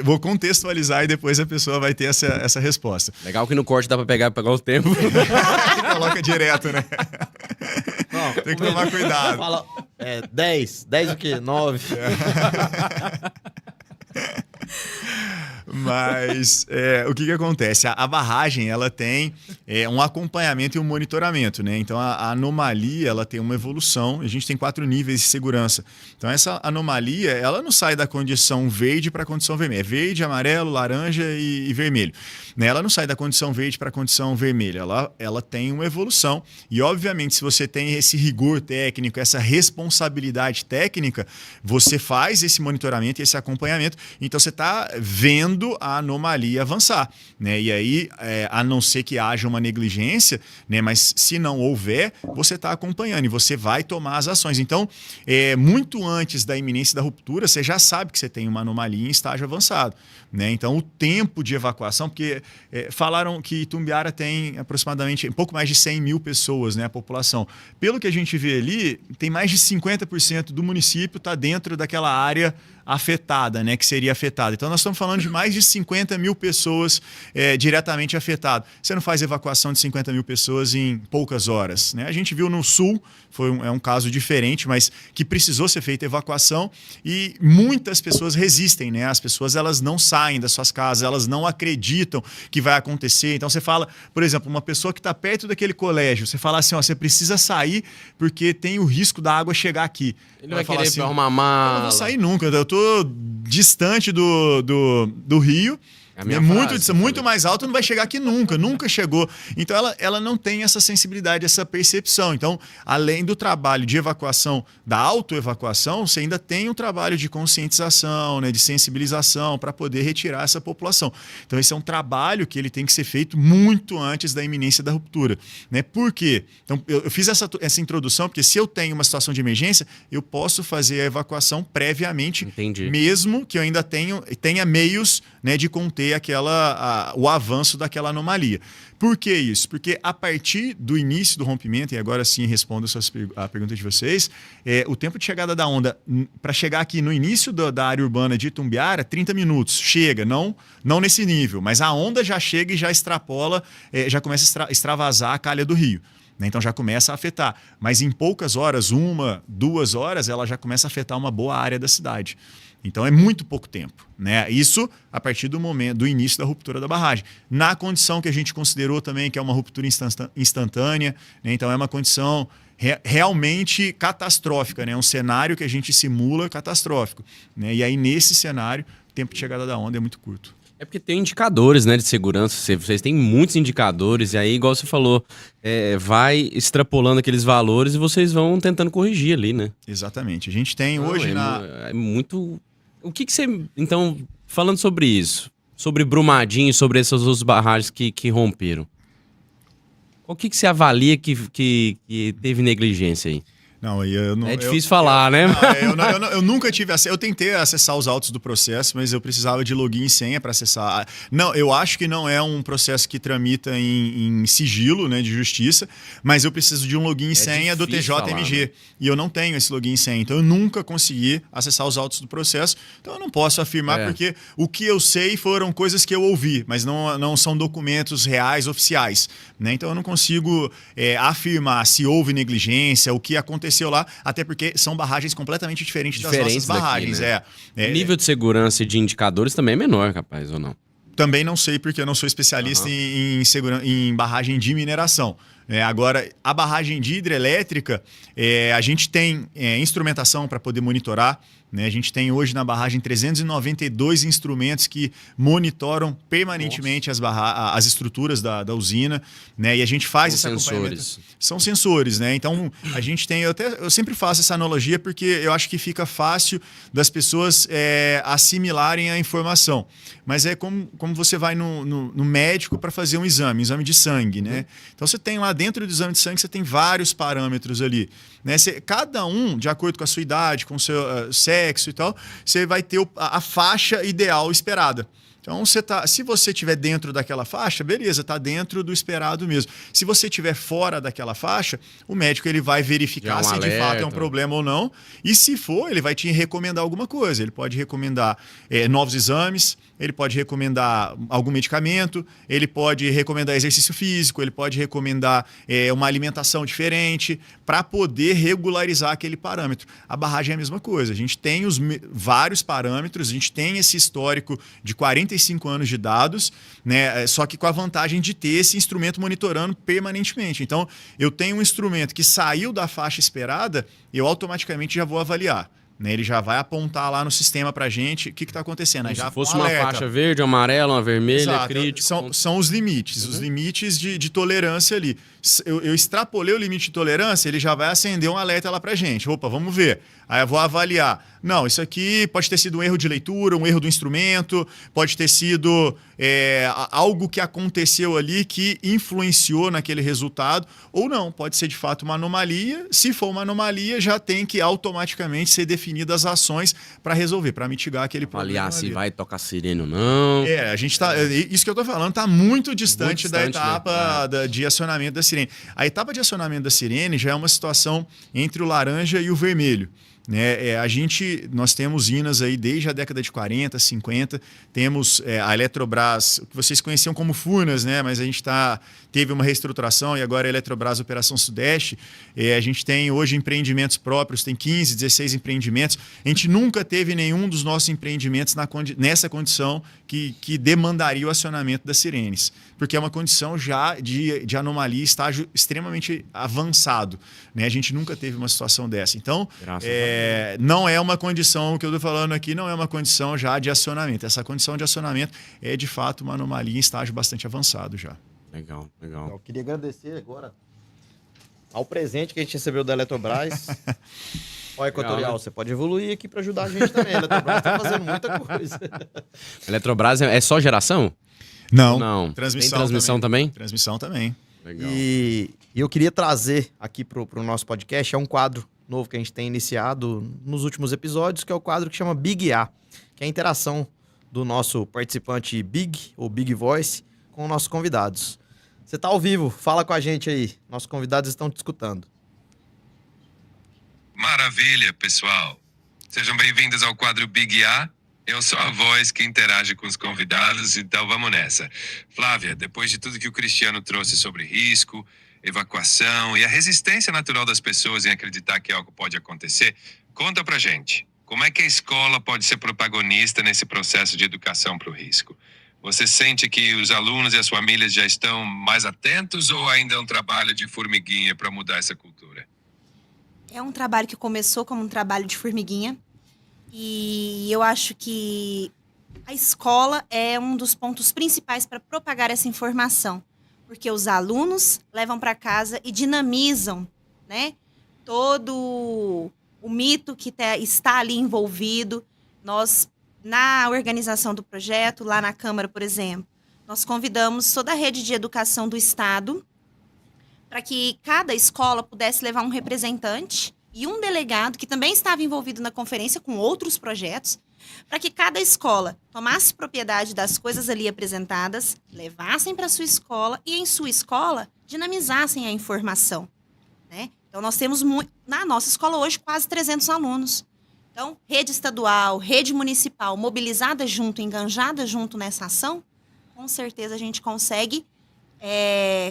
vou contextualizar e depois a pessoa vai ter essa resposta. Legal que no corte dá para pegar o tempo. Coloca direto, né? Não, tem que tomar cuidado. Fala, 10 o quê? 9? Mas o que acontece? A barragem ela tem um acompanhamento e um monitoramento, né? Então a anomalia ela tem uma evolução. A gente tem 4 níveis de segurança. Então essa anomalia ela não sai da condição verde para a condição vermelha. É verde, amarelo, laranja e vermelho. Né? Ela não sai da condição verde para a condição vermelha. Ela tem uma evolução. E obviamente se você tem esse rigor técnico, essa responsabilidade técnica, você faz esse monitoramento e esse acompanhamento. Então você está vendo a anomalia avançar, né? E aí, a não ser que haja uma negligência, né? Mas se não houver, você está acompanhando e você vai tomar as ações. Então, muito antes da iminência da ruptura, você já sabe que você tem uma anomalia em estágio avançado, né? Então, o tempo de evacuação, porque falaram que Itumbiara tem aproximadamente um pouco mais de 100 mil pessoas, né? A população. Pelo que a gente vê ali, tem mais de 50% do município está dentro daquela área afetada, né? Que seria afetada. Então, nós estamos falando de mais de 50 mil pessoas diretamente afetadas. Você não faz evacuação de 50 mil pessoas em poucas horas, né? A gente viu no Sul, é um caso diferente, mas que precisou ser feita evacuação e muitas pessoas resistem, né? As pessoas, elas não saem das suas casas, elas não acreditam que vai acontecer. Então, você fala, por exemplo, uma pessoa que está perto daquele colégio, você fala assim, ó, você precisa sair porque tem o risco da água chegar aqui. Ele vai querer assim, arrumar mala. Eu não vou sair nunca, eu tô distante do rio. Muito mais alto, não vai chegar aqui nunca chegou. Então ela não tem essa sensibilidade, essa percepção. Então, além do trabalho de evacuação, da autoevacuação, você ainda tem um trabalho de conscientização, né, de sensibilização para poder retirar essa população. Então, esse é um trabalho que ele tem que ser feito muito antes da iminência da ruptura. Né? Por quê? Então, eu fiz essa introdução porque se eu tenho uma situação de emergência, eu posso fazer a evacuação previamente, Entendi. Mesmo que eu ainda tenha meios, né, de conter o avanço daquela anomalia. Por que isso? Porque a partir do início do rompimento, e agora sim respondo a pergunta de vocês, o tempo de chegada da onda para chegar aqui no início da área urbana de Itumbiara, 30 minutos. Chega, não nesse nível, mas a onda já chega e já extrapola, já começa a extravasar a calha do rio. Então já começa a afetar. Mas em poucas horas, 1, 2 horas, ela já começa a afetar uma boa área da cidade. Então é muito pouco tempo, né? Isso a partir do início da ruptura da barragem. Na condição que a gente considerou também que é uma ruptura instantânea, né? Então é uma condição realmente catastrófica, né? Um cenário que a gente simula catastrófico, né? E aí nesse cenário, o tempo de chegada da onda é muito curto. É porque tem indicadores, né, de segurança. Vocês têm muitos indicadores, e aí, igual você falou, vai extrapolando aqueles valores e vocês vão tentando corrigir ali, né? Exatamente. A gente tem hoje É muito... O que você... Então, falando sobre isso, sobre Brumadinho, sobre essas duas barragens que romperam, o que você avalia que teve negligência aí? Não, eu não, é difícil falar, né? Eu nunca tive acesso. Eu tentei acessar os autos do processo, mas eu precisava de login e senha para acessar. Não, eu acho que não é um processo que tramita em sigilo, né, de justiça, mas eu preciso de um login e senha do TJMG. Falar, né? E eu não tenho esse login e senha. Então eu nunca consegui acessar os autos do processo. Então eu não posso afirmar, porque o que eu sei foram coisas que eu ouvi, mas não são documentos reais, oficiais. Né? Então eu não consigo afirmar se houve negligência, o que aconteceu lá, até porque são barragens completamente diferentes das nossas barragens. Daqui, né? O nível de segurança e de indicadores também é menor, capaz, ou não? Também não sei, porque eu não sou especialista em barragem de mineração. Agora, a barragem de hidrelétrica, a gente tem instrumentação para poder monitorar. Né? A gente tem hoje na barragem 392 instrumentos que monitoram permanentemente as estruturas da usina, né? E a gente faz esse acompanhamento. São sensores, né? Então a gente tem, eu sempre faço essa analogia porque eu acho que fica fácil das pessoas assimilarem a informação. Mas é como você vai no médico para fazer um exame de sangue, né? Então você tem lá dentro do exame de sangue, você tem vários parâmetros ali. Né? Cada um, de acordo com a sua idade, com o seu sexo e tal, você vai ter a faixa ideal esperada. Então, se você estiver dentro daquela faixa, beleza, está dentro do esperado mesmo. Se você estiver fora daquela faixa, o médico ele vai verificar se de fato é um problema ou não. E se for, ele vai te recomendar alguma coisa. Ele pode recomendar novos exames, ele pode recomendar algum medicamento, ele pode recomendar exercício físico, ele pode recomendar uma alimentação diferente para poder regularizar aquele parâmetro. A barragem é a mesma coisa. A gente tem vários parâmetros, a gente tem esse histórico de 45 anos de dados, né? Só que com a vantagem de ter esse instrumento monitorando permanentemente. Então, eu tenho um instrumento que saiu da faixa esperada, eu automaticamente já vou avaliar. Né? Ele já vai apontar lá no sistema para a gente o que está acontecendo. Como já se fosse uma faixa verde, uma amarela, uma vermelha, exato, crítico. São os limites, os limites de tolerância ali. Eu extrapolei o limite de tolerância, ele já vai acender um alerta lá para a gente. Opa, vamos ver. Aí eu vou avaliar. Não, isso aqui pode ter sido um erro de leitura, um erro do instrumento, pode ter sido algo que aconteceu ali que influenciou naquele resultado, ou não, pode ser de fato uma anomalia. Se for uma anomalia, já tem que automaticamente ser definidas ações para resolver, para mitigar aquele problema. Avaliar se vai tocar sirene ou não. A gente tá. Isso que eu estou falando está muito distante da etapa de acionamento da sirene. A etapa de acionamento da sirene já é uma situação entre o laranja e o vermelho. né? Nós temos usinas aí desde a década de 40, 50, temos a Eletrobras, que vocês conheciam como Furnas, né? Mas a gente teve uma reestruturação e agora a Eletrobras Operação Sudeste. A gente tem hoje empreendimentos próprios, tem 15, 16 empreendimentos. A gente nunca teve nenhum dos nossos empreendimentos nessa condição que demandaria o acionamento das sirenes, porque é uma condição já de anomalia, estágio extremamente avançado, né? A gente nunca teve uma situação dessa. Então, não é uma condição, o que eu estou falando aqui, não é uma condição já de acionamento. Essa condição de acionamento é, de fato, uma anomalia em estágio bastante avançado já. Legal. Eu queria agradecer agora ao presente que a gente recebeu da Eletrobras. Ó, Equatorial, legal, né? Você pode evoluir aqui para ajudar a gente também. A Eletrobras está fazendo muita coisa. Eletrobras é só geração? Não. Tem transmissão também? Transmissão também. Legal. E eu queria trazer aqui para o nosso podcast, é um quadro novo que a gente tem iniciado nos últimos episódios, que é o quadro que chama Big A, que é a interação do nosso participante Big, ou Big Voice, com nossos convidados. Você está ao vivo, fala com a gente aí. Nossos convidados estão te escutando. Maravilha, pessoal. Sejam bem-vindos ao quadro Big A. Eu sou a voz que interage com os convidados, então vamos nessa. Flávia, depois de tudo que o Cristiano trouxe sobre risco, evacuação e a resistência natural das pessoas em acreditar que algo pode acontecer, conta pra gente. Como é que a escola pode ser protagonista nesse processo de educação para o risco? Você sente que os alunos e as famílias já estão mais atentos ou ainda é um trabalho de formiguinha para mudar essa cultura? É um trabalho que começou como um trabalho de formiguinha. E eu acho que a escola é um dos pontos principais para propagar essa informação. Porque os alunos levam para casa e dinamizam, né, todo o mito que está ali envolvido. Nós, na organização do projeto, lá na Câmara, por exemplo, nós convidamos toda a rede de educação do Estado para que cada escola pudesse levar um representante e um delegado que também estava envolvido na conferência com outros projetos, para que cada escola tomasse propriedade das coisas ali apresentadas, levassem para sua escola e em sua escola dinamizassem a informação, né? Então nós temos na nossa escola hoje quase 300 alunos. Então, rede estadual, rede municipal mobilizada junto, enganjada junto nessa ação, com certeza a gente consegue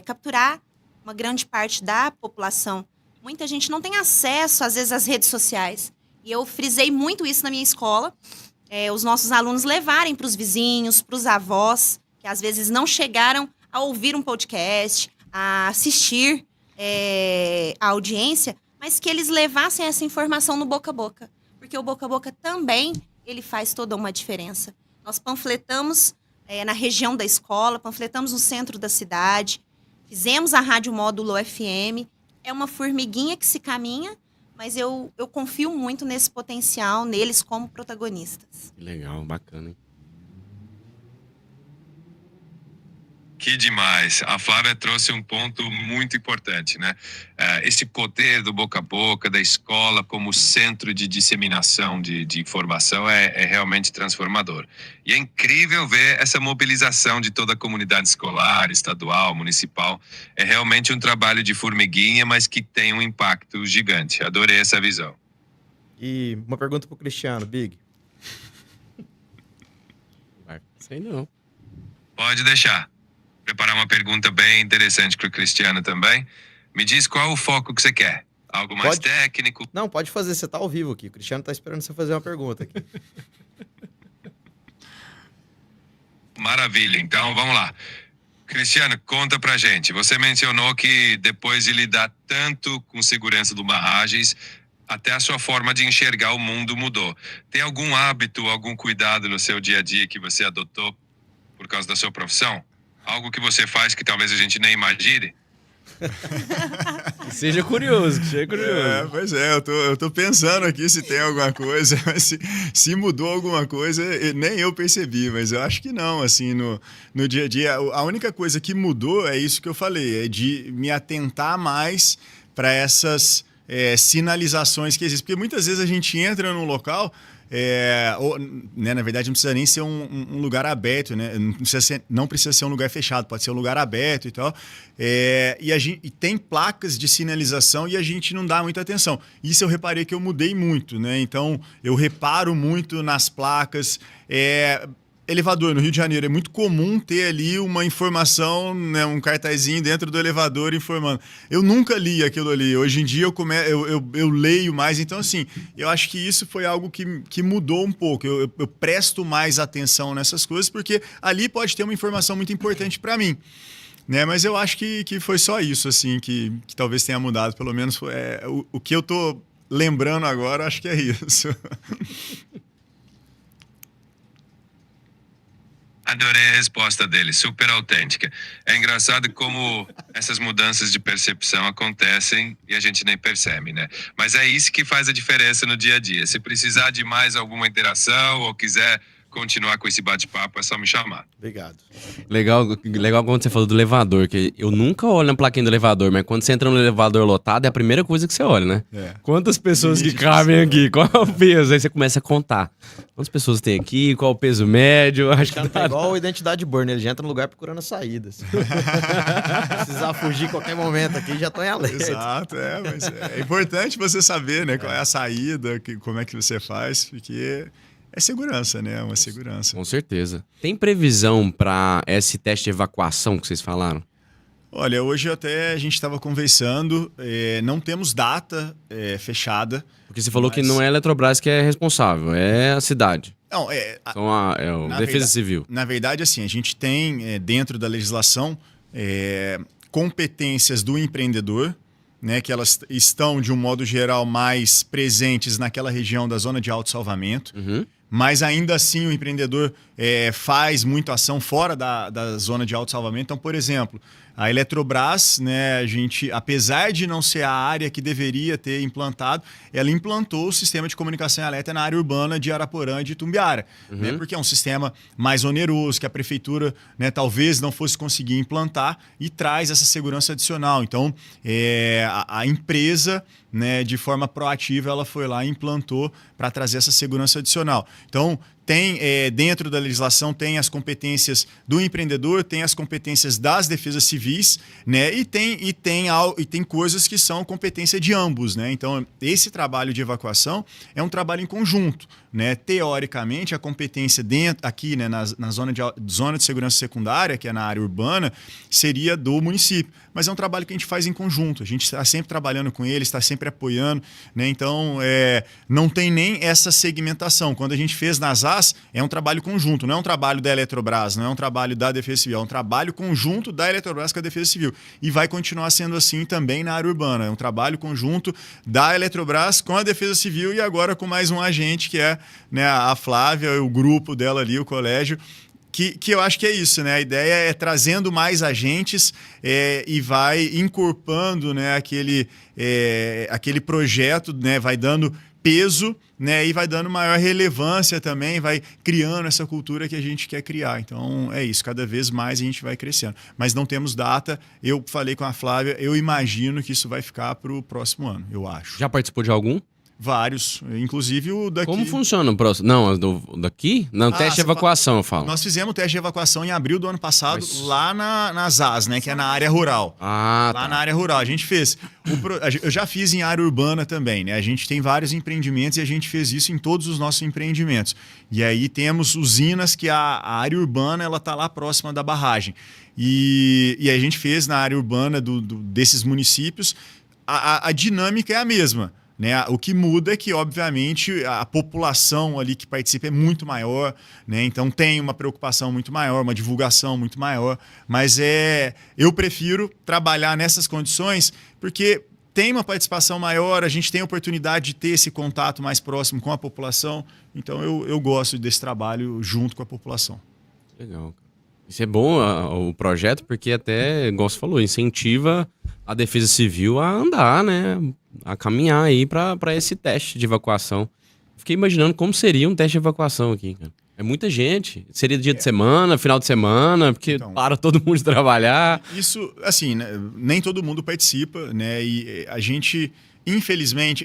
capturar uma grande parte da população. Muita gente não tem acesso, às vezes, às redes sociais. E eu frisei muito isso na minha escola. Os nossos alunos levarem para os vizinhos, para os avós, que às vezes não chegaram a ouvir um podcast, a assistir a audiência, mas que eles levassem essa informação no boca a boca. Porque o boca a boca também, ele faz toda uma diferença. Nós panfletamos na região da escola, panfletamos no centro da cidade, fizemos a Rádio Módulo FM. É uma formiguinha que se caminha, mas eu confio muito nesse potencial, neles como protagonistas. Que legal, bacana, hein? Que demais. A Flávia trouxe um ponto muito importante, né? Esse poder do boca a boca, da escola como centro de disseminação de informação é realmente transformador. E é incrível ver essa mobilização de toda a comunidade escolar, estadual, municipal. É realmente um trabalho de formiguinha, mas que tem um impacto gigante. Adorei essa visão. E uma pergunta pro Cristiano, Big. Vai, sei não. Pode deixar. Preparar uma pergunta bem interessante para o Cristiano também. Me diz qual o foco que você quer. Algo mais técnico? Não, pode fazer, você tá ao vivo aqui. O Cristiano tá esperando você fazer uma pergunta aqui. Maravilha, então vamos lá. Cristiano, conta pra gente. Você mencionou que depois de lidar tanto com segurança do barragens, até a sua forma de enxergar o mundo mudou. Tem algum hábito, algum cuidado no seu dia a dia que você adotou por causa da sua profissão? Algo que você faz que talvez a gente nem imagine? Que seja curioso. Pois é, eu tô pensando aqui se tem alguma coisa, mas se mudou alguma coisa, nem eu percebi, mas eu acho que não, assim, no dia a dia. A única coisa que mudou é isso que eu falei, é de me atentar mais para essas sinalizações que existem. Porque muitas vezes a gente entra num local né, na verdade, não precisa nem ser um lugar aberto, né? Não precisa ser um lugar fechado, pode ser um lugar aberto e tal. E tem placas de sinalização e a gente não dá muita atenção. Isso eu reparei que eu mudei muito, né? Então, eu reparo muito nas placas. Elevador no Rio de Janeiro, é muito comum ter ali uma informação, né, um cartazinho dentro do elevador informando. Eu nunca li aquilo ali. Hoje em dia eu leio mais. Então, assim, eu acho que isso foi algo que mudou um pouco. Eu presto mais atenção nessas coisas, porque ali pode ter uma informação muito importante para mim. Né? Mas eu acho que foi só isso, assim, que talvez tenha mudado. Pelo menos o que eu tô lembrando agora, acho que é isso. Adorei a resposta dele, super autêntica. É engraçado como essas mudanças de percepção acontecem e a gente nem percebe, né? Mas é isso que faz a diferença no dia a dia. Se precisar de mais alguma interação ou quiser continuar com esse bate-papo, é só me chamar. Obrigado. Legal quando você falou do elevador, que eu nunca olho na plaquinha do elevador, mas quando você entra no elevador lotado, é a primeira coisa que você olha, né? Quantas pessoas que cabem aqui? Qual é o peso? Aí você começa a contar. Quantas pessoas tem aqui? Qual é o peso médio? Acho que É igual a identidade burn, ele já entra no lugar procurando a saída. Se precisar fugir a qualquer momento aqui, já tô em alerta. Exato, mas é importante você saber, né, qual é a saída, como é que você faz, porque é segurança, né? É uma segurança. Com certeza. Tem previsão para esse teste de evacuação que vocês falaram? Olha, hoje até a gente estava conversando, não temos data fechada. Porque você falou que não é a Eletrobras que é responsável, é a cidade. Não, É o Defesa Civil. Na verdade, assim, a gente tem dentro da legislação competências do empreendedor, né, que elas estão, de um modo geral, mais presentes naquela região da zona de autossalvamento. Mas ainda assim o empreendedor faz muita ação fora da zona de autossalvamento. Então, por exemplo, a Eletrobras, né, apesar de não ser a área que deveria ter implantado, ela implantou o sistema de comunicação elétrica na área urbana de Araporã e de Itumbiara. Né, porque é um sistema mais oneroso, que a prefeitura, né, talvez não fosse conseguir implantar e traz essa segurança adicional. Então, a empresa, né, de forma proativa, ela foi lá e implantou para trazer essa segurança adicional. Então, tem dentro da legislação, tem as competências do empreendedor, tem as competências das defesas civis, né? E tem coisas que são competência de ambos, né? Então, esse trabalho de evacuação é um trabalho em conjunto, né? Teoricamente, a competência aqui, né, na zona de segurança secundária, que é na área urbana, seria do município. Mas é um trabalho que a gente faz em conjunto. A gente está sempre trabalhando com eles, está sempre apoiando, né? Então, não tem nem essa segmentação. Quando a gente fez nas AS, é um trabalho conjunto, não é um trabalho da Eletrobras, não é um trabalho da Defesa Civil, é um trabalho conjunto da Eletrobras com a Defesa Civil. E vai continuar sendo assim também na área urbana. É um trabalho conjunto da Eletrobras com a Defesa Civil e agora com mais um agente, que é, né, a Flávia, o grupo dela ali, o colégio. Que eu acho que é isso, né? A ideia é trazendo mais agentes e vai incorporando, né, aquele projeto, né, vai dando peso, né, e vai dando maior relevância também, vai criando essa cultura que a gente quer criar. Então, é isso, cada vez mais a gente vai crescendo. Mas não temos data, eu falei com a Flávia, eu imagino que isso vai ficar para o próximo ano, eu acho. Já participou de algum? Vários, inclusive o daqui. Como funciona o próximo? Não, daqui? Não, teste de evacuação, eu falo. Nós fizemos o teste de evacuação em abril do ano passado, lá nas AS, né, que é na área rural. Lá na área rural, a gente fez. Eu já fiz em área urbana também, né? A gente tem vários empreendimentos e a gente fez isso em todos os nossos empreendimentos. E aí temos usinas que a área urbana, ela tá lá próxima da barragem. E a gente fez na área urbana desses municípios, a dinâmica é a mesma. Né? O que muda é que, obviamente, a população ali que participa é muito maior, né? Então tem uma preocupação muito maior, uma divulgação muito maior, mas eu prefiro trabalhar nessas condições porque tem uma participação maior, a gente tem a oportunidade de ter esse contato mais próximo com a população, então eu gosto desse trabalho junto com a população. Legal. Isso é bom, o projeto, porque até, igual você falou, incentiva a Defesa Civil a andar, né? A caminhar aí para esse teste de evacuação. Fiquei imaginando como seria um teste de evacuação aqui, cara. É muita gente. Seria dia de semana, final de semana, porque então, para todo mundo de trabalhar. Isso, assim, né, nem todo mundo participa, né? E a gente Infelizmente,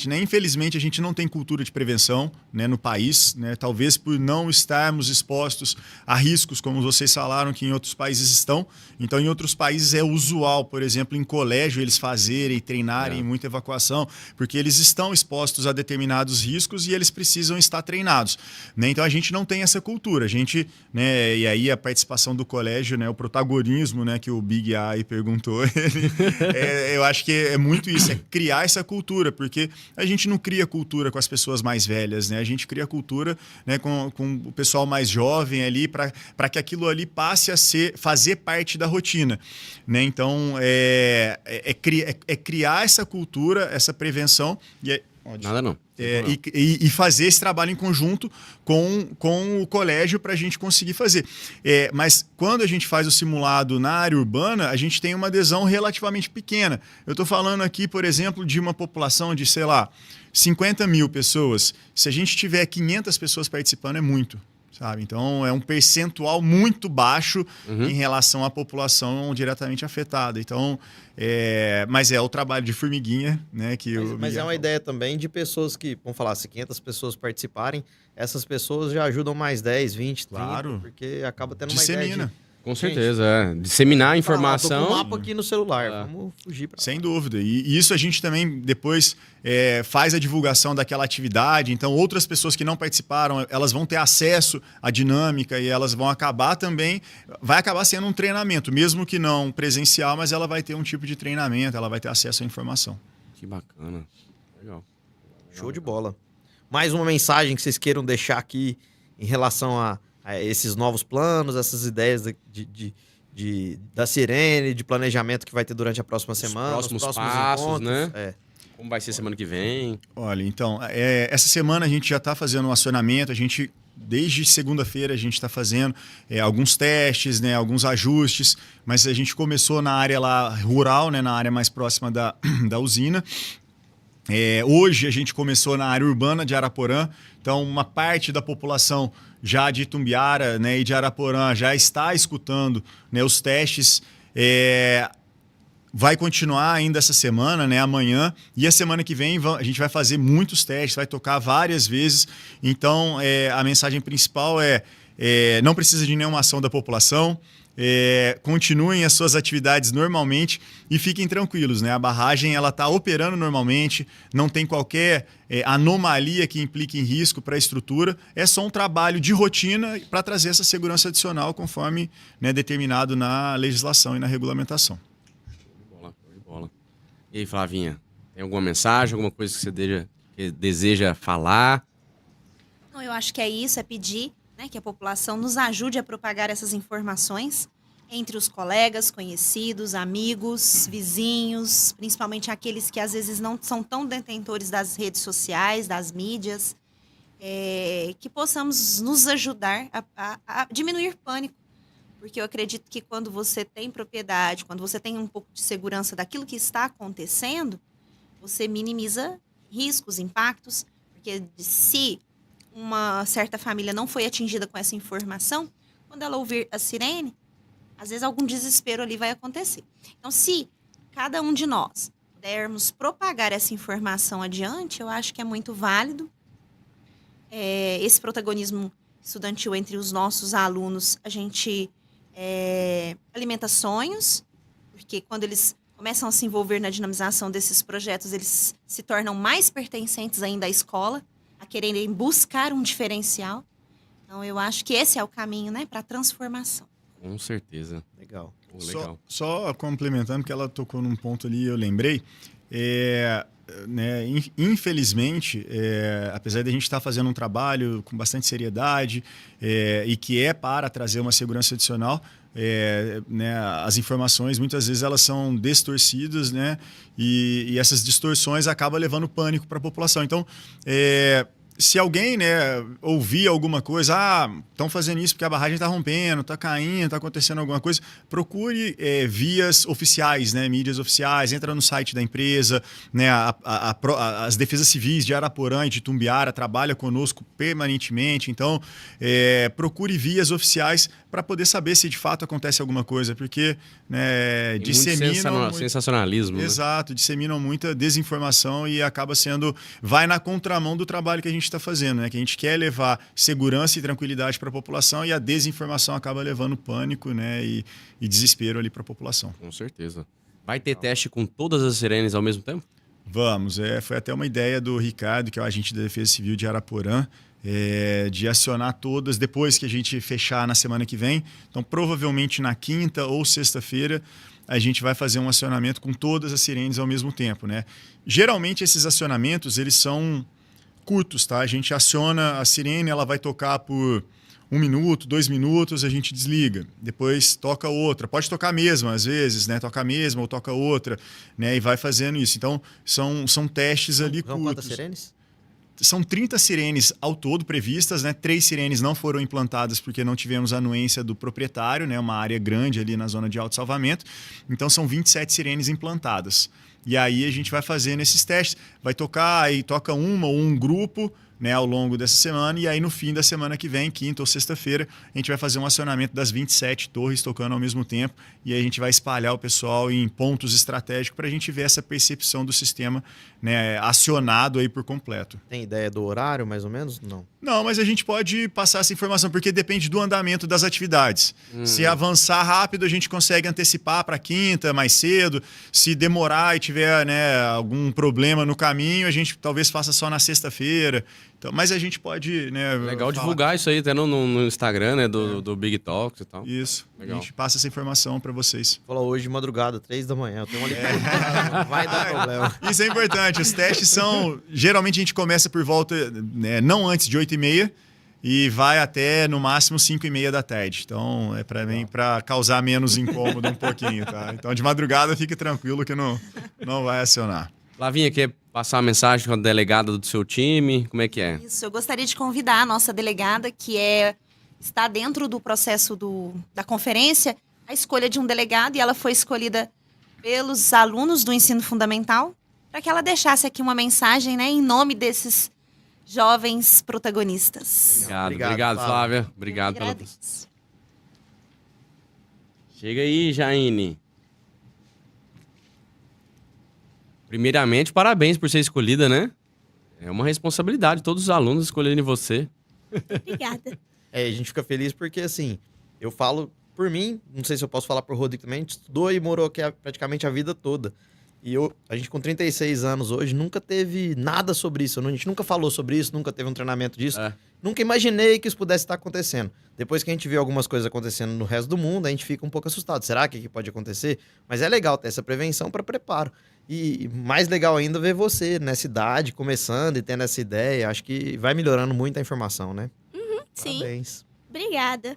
né? Infelizmente, a gente não tem cultura de prevenção, né, no país, né? Talvez por não estarmos expostos a riscos, como vocês falaram, que em outros países estão. Então, em outros países é usual, por exemplo, em colégio, eles fazerem, treinarem muita evacuação, porque eles estão expostos a determinados riscos e eles precisam estar treinados, né? Então, a gente não tem essa cultura. A gente, né, e aí a participação do colégio, né, o protagonismo, né, que o Big A aí perguntou, eu acho que é muito isso, criar essa cultura, porque a gente não cria cultura com as pessoas mais velhas, né? A gente cria cultura, né, com o pessoal mais jovem ali, para que aquilo ali passe a fazer parte da rotina, né? Então, criar essa cultura, essa prevenção Nada não. E fazer esse trabalho em conjunto com o colégio para a gente conseguir fazer. Mas quando a gente faz o simulado na área urbana, a gente tem uma adesão relativamente pequena. Eu estou falando aqui, por exemplo, de uma população de, sei lá, 50 mil pessoas. Se a gente tiver 500 pessoas participando, é muito. Sabe? Então, é um percentual muito baixo em relação à população diretamente afetada. Então, mas é o trabalho de formiguinha, né? Mas é uma ideia também de pessoas que, vamos falar, se 500 pessoas participarem, essas pessoas já ajudam mais 10, 20, 30, claro, porque acaba tendo uma dissemina. ideia de... Com certeza, Disseminar a informação. Tô com o mapa aqui no celular, vamos fugir pra lá. Sem dúvida. E isso a gente também depois faz a divulgação daquela atividade. Então, outras pessoas que não participaram, elas vão ter acesso à dinâmica e elas vão acabar também... Vai acabar sendo um treinamento, mesmo que não presencial, mas ela vai ter um tipo de treinamento, ela vai ter acesso à informação. Que bacana. Legal. Show de bola. Mais uma mensagem que vocês queiram deixar aqui em relação a esses novos planos, essas ideias da Sirene, de planejamento que vai ter durante a próxima semana, os próximos passos, encontros, né? Como vai ser semana que vem? Olha, então, essa semana a gente já está fazendo um acionamento, desde segunda-feira a gente está fazendo alguns testes, né, alguns ajustes, mas a gente começou na área lá rural, né, na área mais próxima da usina. Hoje a gente começou na área urbana de Araporã, então uma parte da população já de Itumbiara, né, e de Araporã já está escutando, né, os testes. Vai continuar ainda essa semana, né, amanhã, e a semana que vem a gente vai fazer muitos testes, vai tocar várias vezes. Então a mensagem principal não precisa de nenhuma ação da população. Continuem as suas atividades normalmente e fiquem tranquilos, né? A barragem ela está operando normalmente, não tem qualquer anomalia que implique em risco para a estrutura, é só um trabalho de rotina para trazer essa segurança adicional conforme, né, determinado na legislação e na regulamentação. Show de bola. E aí, Flavinha, tem alguma mensagem, alguma coisa que deseja falar? Não, eu acho que é isso, é pedir, né, que a população nos ajude a propagar essas informações entre os colegas, conhecidos, amigos, vizinhos, principalmente aqueles que às vezes não são tão detentores das redes sociais, das mídias, que possamos nos ajudar a diminuir pânico. Porque eu acredito que quando você tem propriedade, quando você tem um pouco de segurança daquilo que está acontecendo, você minimiza riscos, impactos, porque se uma certa família não foi atingida com essa informação, quando ela ouvir a sirene, às vezes algum desespero ali vai acontecer. Então, se cada um de nós pudermos propagar essa informação adiante, eu acho que é muito válido. Esse protagonismo estudantil entre os nossos alunos, a gente alimenta sonhos, porque quando eles começam a se envolver na dinamização desses projetos, eles se tornam mais pertencentes ainda à escola, a quererem buscar um diferencial. Então, eu acho que esse é o caminho, né, para a transformação. Com certeza. Legal. Legal. Só complementando, porque ela tocou num ponto ali, eu lembrei. Né, infelizmente, apesar de a gente estar fazendo um trabalho com bastante seriedade e que é para trazer uma segurança adicional, né, as informações muitas vezes elas são distorcidas, né, e essas distorções acabam levando pânico para a população. Então, se alguém, né, ouvir alguma coisa, estão fazendo isso porque a barragem está rompendo, está caindo, está acontecendo alguma coisa, procure vias oficiais, né, mídias oficiais, entra no site da empresa, né, as defesas civis de Araporã e de Itumbiara trabalham conosco permanentemente, então procure vias oficiais para poder saber se de fato acontece alguma coisa, porque né, disseminam sensacionalismo. Exato, disseminam muita desinformação e vai na contramão do trabalho que a gente está fazendo, né? Que a gente quer levar segurança e tranquilidade para a população e a desinformação acaba levando pânico, né? E desespero ali para a população. Com certeza. Vai ter teste com todas as sirenes ao mesmo tempo? Vamos, foi até uma ideia do Ricardo, que é o agente da Defesa Civil de Araporã, de acionar todas depois que a gente fechar na semana que vem. Então, provavelmente na quinta ou sexta-feira, a gente vai fazer um acionamento com todas as sirenes ao mesmo tempo, né? Geralmente, esses acionamentos, eles são curtos, tá? A gente aciona a sirene, ela vai tocar por 1 minuto, 2 minutos, a gente desliga. Depois toca outra. Pode tocar a mesma, às vezes, né? Toca a mesma ou toca outra, né? E vai fazendo isso. Então, são testes ali curtos. São quantas sirenes? São 30 sirenes ao todo previstas, né? 3 sirenes não foram implantadas porque não tivemos a anuência do proprietário, né? Uma área grande ali na zona de autossalvamento. Então, são 27 sirenes implantadas. E aí a gente vai fazendo esses testes, vai tocar, aí toca uma ou um grupo, né, ao longo dessa semana, e aí no fim da semana que vem, quinta ou sexta-feira, a gente vai fazer um acionamento das 27 torres tocando ao mesmo tempo, e aí a gente vai espalhar o pessoal em pontos estratégicos para a gente ver essa percepção do sistema, né, acionado aí por completo. Tem ideia do horário, mais ou menos? Não. Não, mas a gente pode passar essa informação, porque depende do andamento das atividades. Se avançar rápido, a gente consegue antecipar para quinta, mais cedo. Se demorar e tiver, né, algum problema no caminho, a gente talvez faça só na sexta-feira. Então, mas a gente pode... Né, legal divulgar isso aí até no Instagram, né, do Big Talks e tal. Isso. Legal. A gente passa essa informação para vocês. Falou hoje de madrugada, 3 da manhã. Eu tenho uma ligação. Não vai dar problema. Isso é importante. Os testes são... Geralmente a gente começa por volta, né, não antes de 8h30 e vai até, no máximo, 5h30 da tarde. Então, para causar menos incômodo um pouquinho, tá? Então, de madrugada, fique tranquilo que não vai acionar. Flavinha, quer passar uma mensagem com a delegada do seu time? Como é que é? Isso, eu gostaria de convidar a nossa delegada, que está dentro do processo da conferência, a escolha de um delegado, e ela foi escolhida pelos alunos do ensino fundamental, para que ela deixasse aqui uma mensagem, né, em nome desses jovens protagonistas. Obrigado, Flávia. Obrigado pela... Chega aí, Jaine. Primeiramente, parabéns por ser escolhida, né? É uma responsabilidade todos os alunos escolherem você. Obrigada. A gente fica feliz porque, assim, eu falo por mim, não sei se eu posso falar pro Rodrigo também, a gente estudou e morou aqui praticamente a vida toda. E a gente com 36 anos hoje nunca teve nada sobre isso. A gente nunca falou sobre isso, nunca teve um treinamento disso. Nunca imaginei que isso pudesse estar acontecendo. Depois que a gente vê algumas coisas acontecendo no resto do mundo, a gente fica um pouco assustado. Será que pode acontecer? Mas é legal ter essa prevenção para preparo. E mais legal ainda ver você nessa idade, começando e tendo essa ideia. Acho que vai melhorando muito a informação, né? Sim. Parabéns. Obrigada.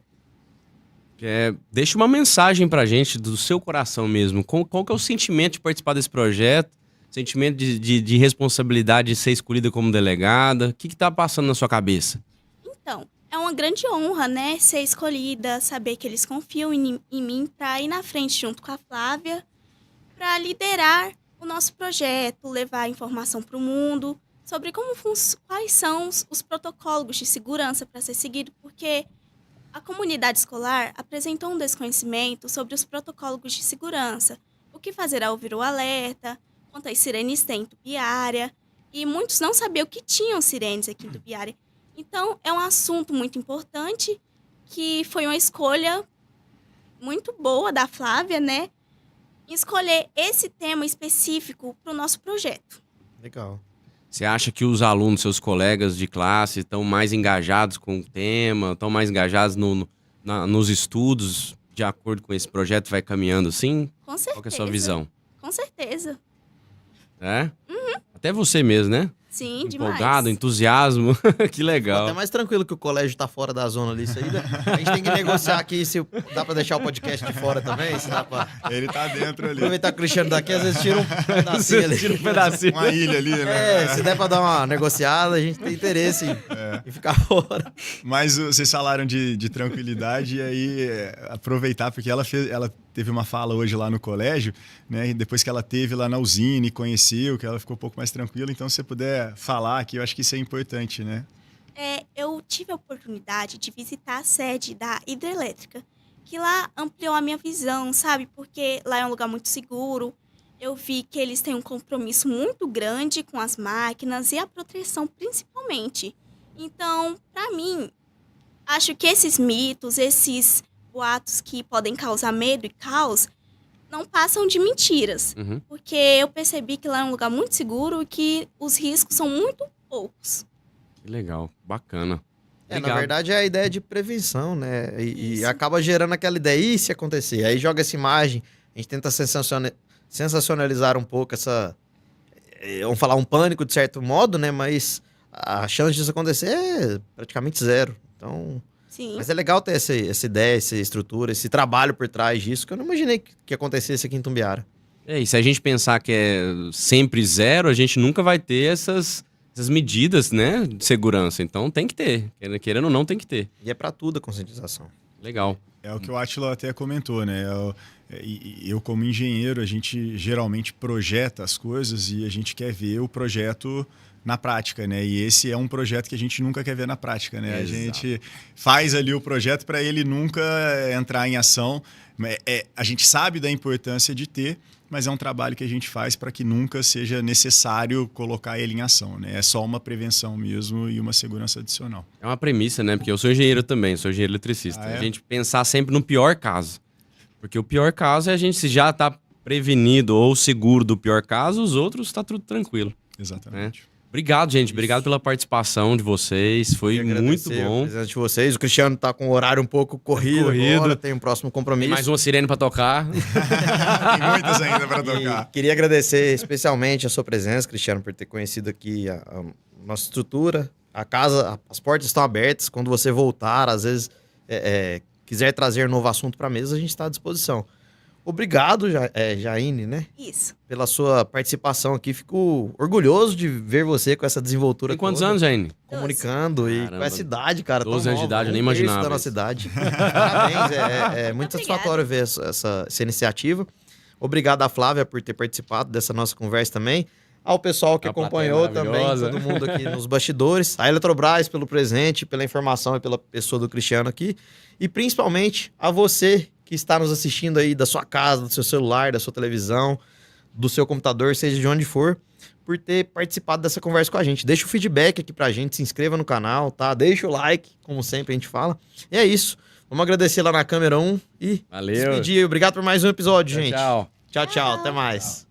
Deixa uma mensagem pra gente do seu coração mesmo. Qual que é o sentimento de participar desse projeto? Sentimento de responsabilidade de ser escolhida como delegada? O que tá passando na sua cabeça? Então, é uma grande honra, né, ser escolhida, saber que eles confiam em mim para ir na frente junto com a Flávia, para liderar o nosso projeto, levar informação para o mundo sobre quais são os protocolos de segurança para ser seguido, porque a comunidade escolar apresentou um desconhecimento sobre os protocolos de segurança, o que fazer ao ouvir o alerta, quantas sirenes tem em Itumbiara, e muitos não sabiam que tinham sirenes aqui em Itumbiara. Então, é um assunto muito importante, que foi uma escolha muito boa da Flávia, né? Escolher esse tema específico para o nosso projeto. Legal. Você acha que os alunos, seus colegas de classe, estão mais engajados com o tema, estão mais engajados nos estudos, de acordo com esse projeto, vai caminhando assim? Com certeza. Qual que é a sua visão? Com certeza. É? Uhum. Até você mesmo, né? Sim, demais. Empolgado, entusiasmo. Que Até legal. mais tranquilo que o colégio tá fora da zona ali. Isso aí, né? A gente tem que negociar aqui se dá pra deixar o podcast de fora também, se dá pra Ele tá dentro ali. aproveitar que o Cristiano daqui, às vezes tira um pedacinho ali. Tira um pedacinho. Uma ilha ali, né? É, se der pra dar uma negociada, a gente tem interesse em ficar fora. Mas vocês falaram de tranquilidade e aí aproveitar, porque ela teve uma fala hoje lá no colégio, né? E depois que ela teve lá na usina e conheceu, que ela ficou um pouco mais tranquila. Então, se você puder falar aqui, eu acho que isso é importante, né? Eu tive a oportunidade de visitar a sede da hidrelétrica, que lá ampliou a minha visão, sabe? Porque lá é um lugar muito seguro. Eu vi que eles têm um compromisso muito grande com as máquinas e a proteção principalmente. Então, para mim, acho que esses mitos, esses boatos que podem causar medo e caos, não passam de mentiras. Uhum. Porque eu percebi que lá é um lugar muito seguro e que os riscos são muito poucos. Que legal, bacana. Na Obrigado. verdade, é a ideia de prevenção, né? E Isso. acaba gerando aquela ideia, e se acontecer? Aí joga essa imagem, a gente tenta sensacionalizar um pouco vamos falar, um pânico de certo modo, né? Mas a chance disso acontecer é praticamente zero. Então, Sim. mas é legal ter essa ideia, essa estrutura, esse trabalho por trás disso, que eu não imaginei que acontecesse aqui em Tumbiara. E se a gente pensar que é sempre zero, a gente nunca vai ter essas medidas, né, de segurança. Então tem que ter. Querendo ou não, tem que ter. E é pra tudo a conscientização. Legal. É o que o Átila até comentou, né? Eu, como engenheiro, a gente geralmente projeta as coisas e a gente quer ver o projeto na prática, né? E esse é um projeto que a gente nunca quer ver na prática, né? A gente faz ali o projeto para ele nunca entrar em ação. A gente sabe da importância de ter, mas é um trabalho que a gente faz para que nunca seja necessário colocar ele em ação, né? É só uma prevenção mesmo e uma segurança adicional. É uma premissa, né? Porque eu sou engenheiro também, sou engenheiro eletricista. Ah, é? A gente pensar sempre no pior caso. Porque o pior caso é a gente, se já tá prevenido ou seguro do pior caso, os outros tá tudo tranquilo. Exatamente. Obrigado, gente. Obrigado pela participação de vocês. Foi Queria muito agradecer a bom. presença de vocês. O Cristiano tá com o horário um pouco corrido agora, tem um próximo Tem compromisso. mais uma sirene pra tocar. Tem muitas ainda para E tocar. queria agradecer especialmente a sua presença, Cristiano, por ter conhecido aqui a nossa estrutura. A casa, as portas estão abertas. Quando você voltar, às vezes, quiser trazer novo assunto para a mesa, a gente está à disposição. Obrigado, Jaine, né? Isso. Pela sua participação aqui. Fico orgulhoso de ver você com essa desenvoltura Tem quantos toda, anos, Jaine? comunicando e Caramba. com essa idade, cara. 12 tão anos de nova, idade, eu nem um terço imaginava da nossa isso. idade. Parabéns, é muito Obrigada. satisfatório ver essa iniciativa. Obrigado à Flávia por ter participado dessa nossa conversa também. Ao pessoal que A plateia acompanhou também, maravilhosa. todo mundo aqui nos bastidores. A Eletrobras pelo presente, pela informação e pela pessoa do Cristiano aqui. E principalmente a você que está nos assistindo aí da sua casa, do seu celular, da sua televisão, do seu computador, seja de onde for, por ter participado dessa conversa com a gente. Deixa o feedback aqui pra gente, se inscreva no canal, tá? Deixa o like, como sempre a gente fala. E é isso. Vamos agradecer lá na câmera 1 e Valeu. despedir. Obrigado por mais um episódio, gente. Tchau. Tchau, tchau. Até mais.